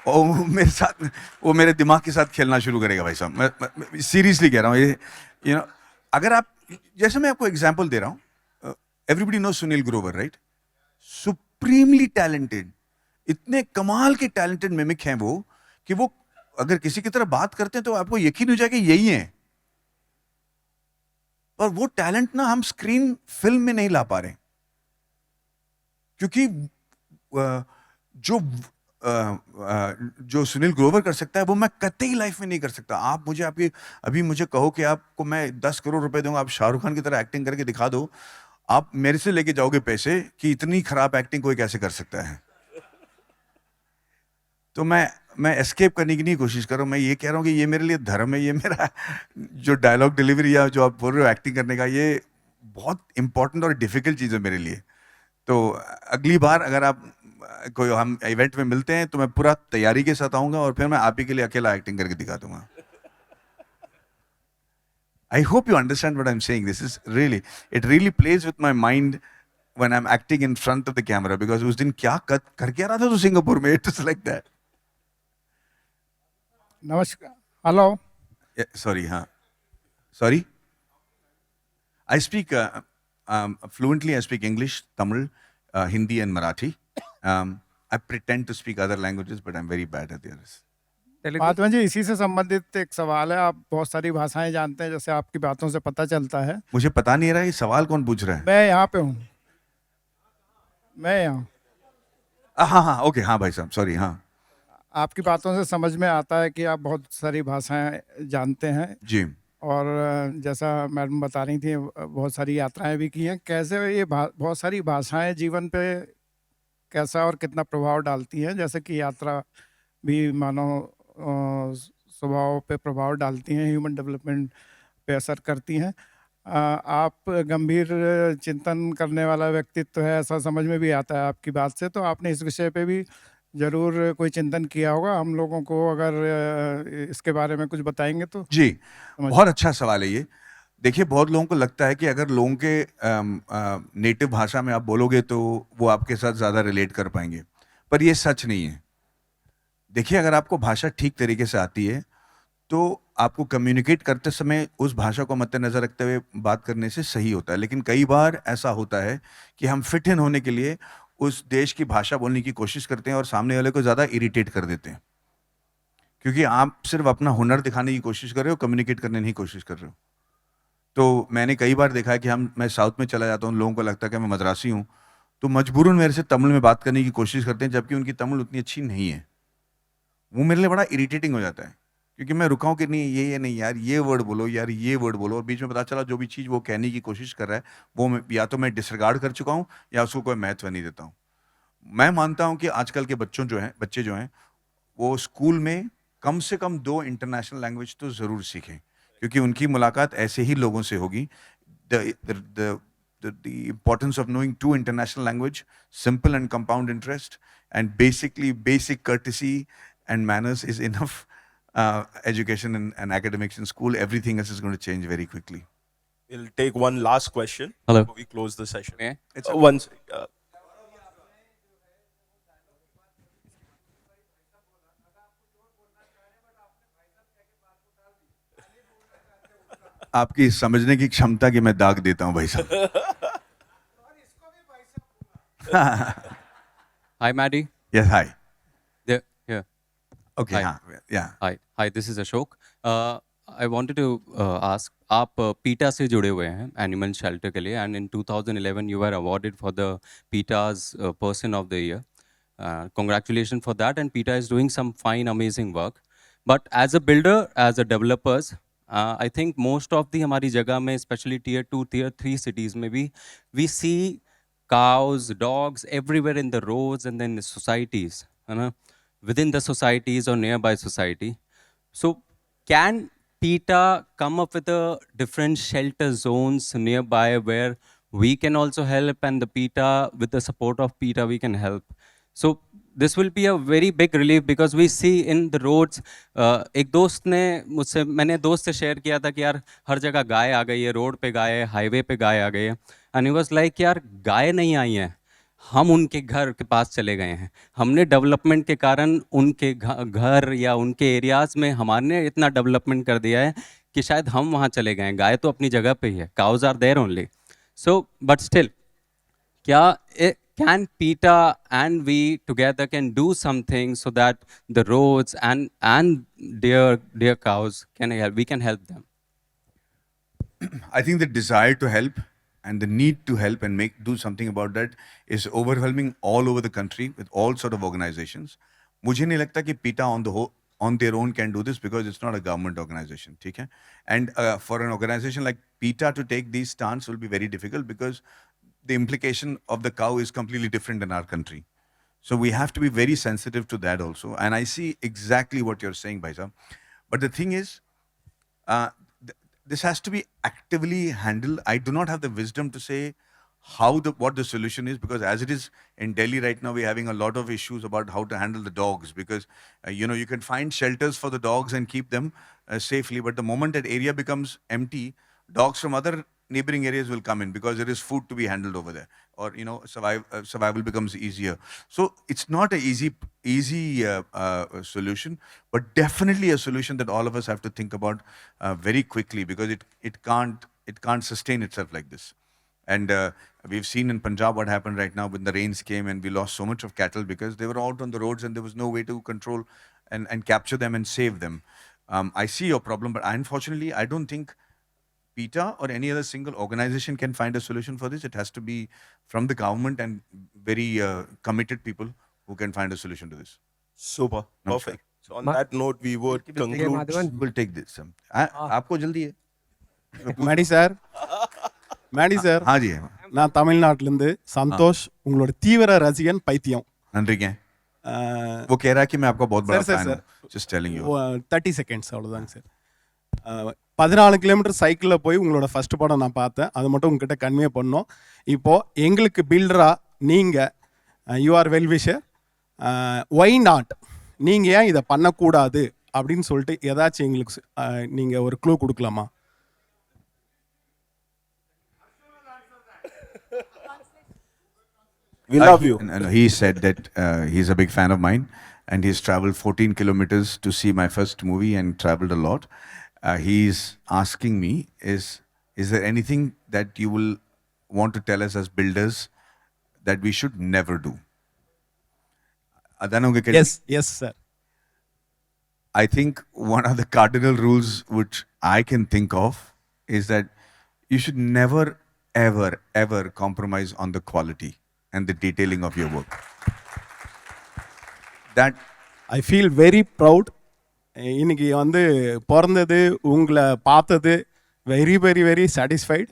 और मेरे साथ वो मेरे दिमाग के साथ खेलना शुरू करेगा भाई साहब. मैं सीरियसली कह रहा हूँ. ये अगर आप, जैसे मैं आपको एग्जाम्पल दे रहा हूँ, everybody know Sunil Grover, right? Supremely talented, इतने कमाल के टैलेंटेड मिमिक हैं वो, कि वो अगर किसी की तरह बात करते हैं तो आपको यकीन हो जाएगा यही है. पर वो टैलेंट ना हम स्क्रीन फिल्म में नहीं ला पा रहे, क्योंकि जो सुनील ग्रोवर कर सकता है वो मैं कतई लाइफ में नहीं कर सकता। आप मुझे आपकी अभी मुझे कहो कि आपको मैं 10 करोड़ रुपए दूंगा, आप शाहरुख खान की तरह एक्टिंग करके दिखा दो, आप मेरे से लेके जाओगे पैसे कि इतनी खराब एक्टिंग कोई कैसे कर सकता है। तो मैं एस्केप करने की नहीं कोशिश कर रहा हूँ, मैं ये कह रहा हूँ कि ये मेरे लिए धर्म है, ये मेरा जो डायलॉग डिलीवरी या जो आप बोल रहे हो एक्टिंग करने का, ये बहुत इंपॉर्टेंट और डिफिकल्ट चीज़ है मेरे लिए। तो अगली बार अगर आप कोई हम इवेंट में मिलते हैं तो मैं पूरा तैयारी के साथ आऊंगा और फिर मैं आप ही के लिए अकेला एक्टिंग करके दिखा दूंगा। I hope you understand what I'm saying. This is really, it really plays with my mind when I'm acting in front of the camera, because उस दिन क्या करके आ रहा था तो सिंगापुर में, it was like that. नमस्कार, हेलो। Sorry, हाँ, sorry. I speak fluently. I speak English, Tamil, Hindi, and Marathi. I pretend to speak other languages, but I'm very bad at the others. Mahatma ji, इसी से संबंधित एक सवाल है। आप बहुत सारी भाषाएं जानते हैं, जैसे आपकी बातों से पता चलता है। मुझे पता नहीं रहा ये सवाल कौन पूछ रहा है। मैं यहाँ पे हूँ, मैं यहाँ। हाँ हाँ, ओके, हाँ भाई साहब, सॉरी, हाँ। आपकी बातों से समझ में आता है कि आप बहुत सारी भाषाएं जानते हैं। जी। और जैसा मैडम बता रही थी, बहुत सारी यात्राएं भी की हैं। कैसे ये बहुत सारी भाषाएं जीवन पे कैसा और कितना प्रभाव डालती हैं? जैसे कि यात्रा भी मानव स्वभाव पे प्रभाव डालती हैं, ह्यूमन डेवलपमेंट पे असर करती हैं। आप गंभीर चिंतन करने वाला व्यक्तित्व है, ऐसा समझ में भी आता है आपकी बात से। तो आपने इस विषय पे भी जरूर कोई चिंतन किया होगा। हम लोगों को अगर इसके बारे में कुछ बताएंगे तो। जी, बहुत अच्छा सवाल है ये। देखिए, बहुत लोगों को लगता है कि अगर लोगों के नेटिव भाषा में आप बोलोगे तो वो आपके साथ ज़्यादा रिलेट कर पाएंगे, पर ये सच नहीं है। देखिए, अगर आपको भाषा ठीक तरीके से आती है तो आपको कम्युनिकेट करते समय उस भाषा को मद्देनजर रखते हुए बात करने से सही होता है। लेकिन कई बार ऐसा होता है कि हम फिट इन होने के लिए उस देश की भाषा बोलने की कोशिश करते हैं और सामने वाले को ज़्यादा इरिटेट कर देते हैं, क्योंकि आप सिर्फ अपना हुनर दिखाने की कोशिश कर रहे हो, कम्युनिकेट करने की कोशिश कर रहे हो। तो मैंने कई बार देखा है कि मैं साउथ में चला जाता हूँ, लोगों को लगता है कि मैं मद्रासी हूँ, तो मजबूरन मेरे से तमिल में बात करने की कोशिश करते हैं, जबकि उनकी तमिल उतनी अच्छी नहीं है। वो मेरे लिए बड़ा इरिटेटिंग हो जाता है, क्योंकि मैं रुका हूँ कि नहीं, ये नहीं यार, ये वर्ड बोलो यार, ये वर्ड बोलो, और बीच में पता चला जो भी चीज़ वो कहने की कोशिश कर रहा है वो या तो मैं डिसरिगार्ड कर चुका हूँ या उसको कोई महत्व नहीं देता हूँ। मैं मानता हूँ कि आजकल के बच्चे जो हैं वो स्कूल में कम से कम 2 इंटरनेशनल लैंग्वेज तो ज़रूर सीखें, क्योंकि उनकी मुलाकात ऐसे ही लोगों से होगी। The importance of knowing 2 international language, simple and compound interest, and basically basic courtesy and manners is enough education and academics in school. Everything else is going to change very quickly. We'll take one last question Hello. before we close the session. Okay. It's one. आपकी समझने की क्षमता की मैं दाग देता हूं भाई साहब। Hi, Maddie. Yes, hi. There, here. Okay, Hi. हाँ, yeah. Hi. This is Ashok. I wanted to ask, आप PETA से जुड़े हुए हैं एनिमल शेल्टर के लिए, and in 2011 you were awarded for the PETA's Person of the Year. Congratulations for that, and PETA is doing some fine, amazing work. But as a builder, as a developers, I think most of the हमारी जगह में, especially tier 2, tier 3 cities में भी, we see cows, dogs everywhere in the roads and then the societies, है ना, within the societies or nearby society. So can PETA come up with a different shelter zones nearby where we can also help, and the PETA, with the support of PETA, we can help? So this will be a very big relief, because we see in the roads, एक दोस्त ने मैंने दोस्त से share किया था कि यार हर जगह गाय आ गई है, रोड पे गाय है, हाईवे पे गाय आ गई है, एंड ही वाज लाइक यार गाय नहीं आई हैं, हम उनके घर के पास चले गए हैं। हमने डेवलपमेंट के कारण उनके घर या उनके एरियाज में हमारे इतना डेवलपमेंट कर दिया है कि शायद हम वहाँ चले गए हैं। गाय तो अपनी जगह पे ही है, cows are there only. So but still, क्या can PETA and we together can do something so that the roads and dear cows can help, we can help them? I think the desire to help and the need to help and do something about that is overwhelming all over the country with all sort of organizations. मुझे नहीं लगता कि PETA on their own can do this because it's not a government organization, ठीक है? And for an organization like PETA to take these stance will be very difficult because the implication of the cow is completely different in our country. So we have to be very sensitive to that also. And I see exactly what you're saying, Bhaisa. But the thing is, this has to be actively handled. I do not have the wisdom to say what the solution is, because as it is in Delhi right now, we're having a lot of issues about how to handle the dogs, because you can find shelters for the dogs and keep them safely, but the moment that area becomes empty, dogs from other neighboring areas will come in because there is food to be handled over there, or survival becomes easier. So it's not an easy solution, but definitely a solution that all of us have to think about very quickly, because it can't sustain itself like this. And we've seen in Punjab what happened right now when the rains came and we lost so much of cattle because they were out on the roads and there was no way to control and capture them and save them. I see your problem, but unfortunately, I don't think PETA or any other single organization can find a solution for this. It has to be from the government and very committed people who can find a solution to this. Super. No, Perfect. So on that note, we would conclude. We'll take this. आपको जल्दी है? Maddy sir Maddy sir हाँ जी. நான் தமிழ்நாட்டிலேருந்து சந்தோஷ் உங்களோட தீவிர ரசிகன் பைத்தியம் நன்றிங்க. वो कह रहा है कि मैं आपका बहुत बड़ा सर, fan सर, हूँ. Just telling you. 30 செகண்ட்ஸ் அவ்வளோதாங்க சார். 14 கிலோமீட்டர் சைக்கிளில் போய் உங்களோட ஃபர்ஸ்ட் படம் நான் பார்த்தேன். அது மட்டும் உங்ககிட்ட கன்வே பண்ணோம். இப்போது எங்களுக்கு பில்டரா நீங்கள் you're well wisher, why not, நீங்கள் ஏன் இதை பண்ணக்கூடாது அப்படின்னு சொல்லிட்டு ஏதாச்சும் எங்களுக்கு நீங்கள் ஒரு க்ளூ கொடுக்கலாமா? We love you. No, he said that he's a big fan of mine and he's traveled 14 kilometers to see my first movie and traveled a lot. He's asking me, is there anything that you will want to tell us as builders that we should never do? Yes, sir. I think one of the cardinal rules which I can think of is that you should never, ever, ever compromise on the quality and the detailing of your work. That I feel very proud. இன்னைக்கு வந்து பிறந்தது உங்களை பார்த்தது very very very satisfied.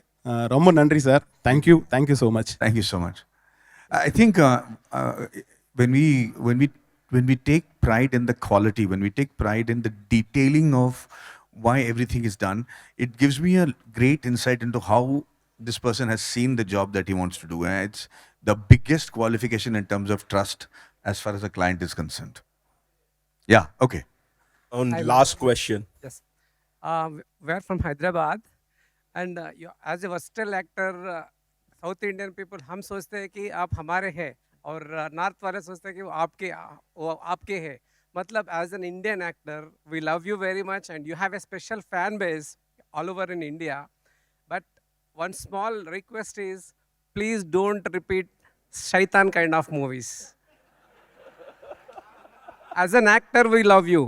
ரொம்ப நன்றி sir. Thank you so much. Thank you so much. I think when we take pride in the quality, when we take pride in the detailing of why everything is done, it gives me a great insight into how this person has seen the job that he wants to do. And it's the biggest qualification in terms of trust as far as a client is concerned. Yeah, okay. On last question. Yes. We're from Hyderabad, and as a versatile actor, South Indian people हम सोचते हैं कि आप हमारे हैं, और north वाले सोचते हैं कि वो आपके हैं. मतलब as an Indian actor, we love you very much, and you have a special fan base all over in India. But one small request is, please don't repeat Shaitan kind of movies. As an actor, we love you.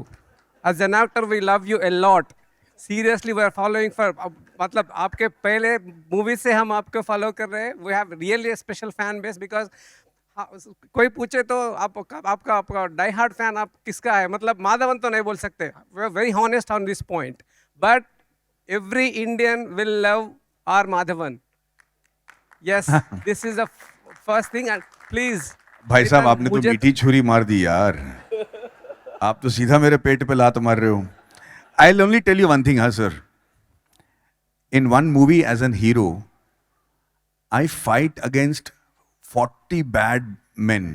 As an actor, we love you a lot. Seriously, we are following for, मतलब आपके पहले movie से हम आपको follow कर रहे हैं. We have really a special fan base because कोई पूछे तो आपका डाई हार्ड फैन आप किसका है, मतलब माधवन तो नहीं बोल सकते. We are very honest on this point. But every Indian will love our Madhavan. Yes, this is the first thing, and please. भाई साहब आपने तो मीठी छुरी मार दी यार. आप तो सीधा मेरे पेट पे लात मार रहे हो. I'll only tell you one thing, sir. In one movie as an hero, I fight against 40 bad men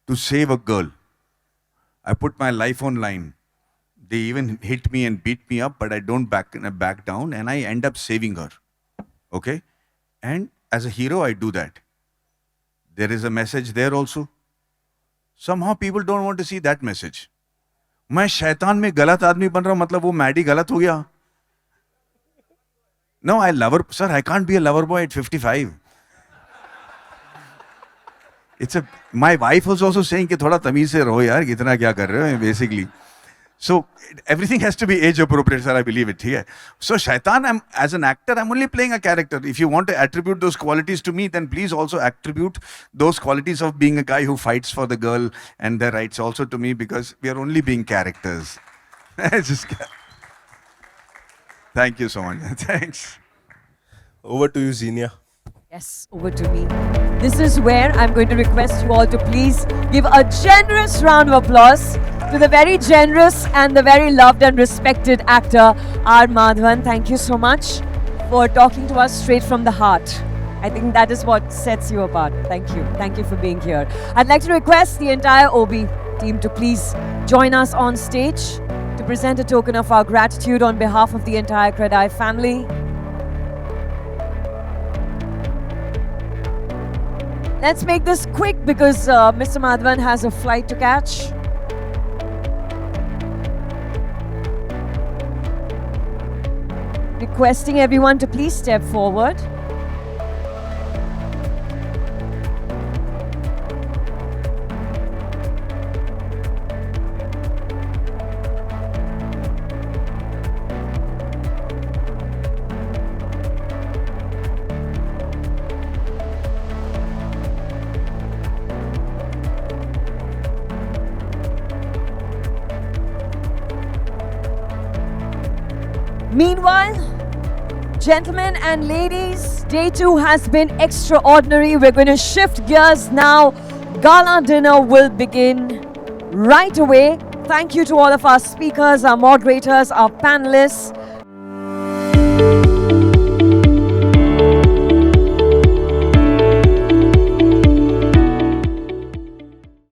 to save a girl. I put my life on line. They even hit me and beat me up, but I don't back down, and I end up saving her. Okay? And as a hero, I do that. There is a message there also. Somehow people don't want to see that message. मैं शैतान में गलत आदमी बन रहा हूं, मतलब वो मैडी गलत हो गया. No, I can't be a lover boy at 55. My wife was also saying कि थोड़ा तमीज से रहो यार, कितना क्या कर रहे हो basically. So everything has to be age appropriate, sir. I believe it. Yeah. So Shaitan, as an actor, I'm only playing a character. If you want to attribute those qualities to me, then please also attribute those qualities of being a guy who fights for the girl and their rights also to me, because we are only being characters. Thank you so much. Thanks. Over to you, Xenia. Yes, over to me. This is where I'm going to request you all to please give a generous round of applause to the very generous and the very loved and respected actor, R. Madhavan. Thank you so much for talking to us straight from the heart. I think that is what sets you apart. Thank you. Thank you for being here. I'd like to request the entire OB team to please join us on stage to present a token of our gratitude on behalf of the entire Credai family. Let's make this quick because Mr. Madhavan has a flight to catch. Requesting everyone to please step forward. Meanwhile, gentlemen and ladies, day 2 has been extraordinary. We're going to shift gears now. Gala dinner will begin right away. Thank you to all of our speakers, our moderators, our panelists.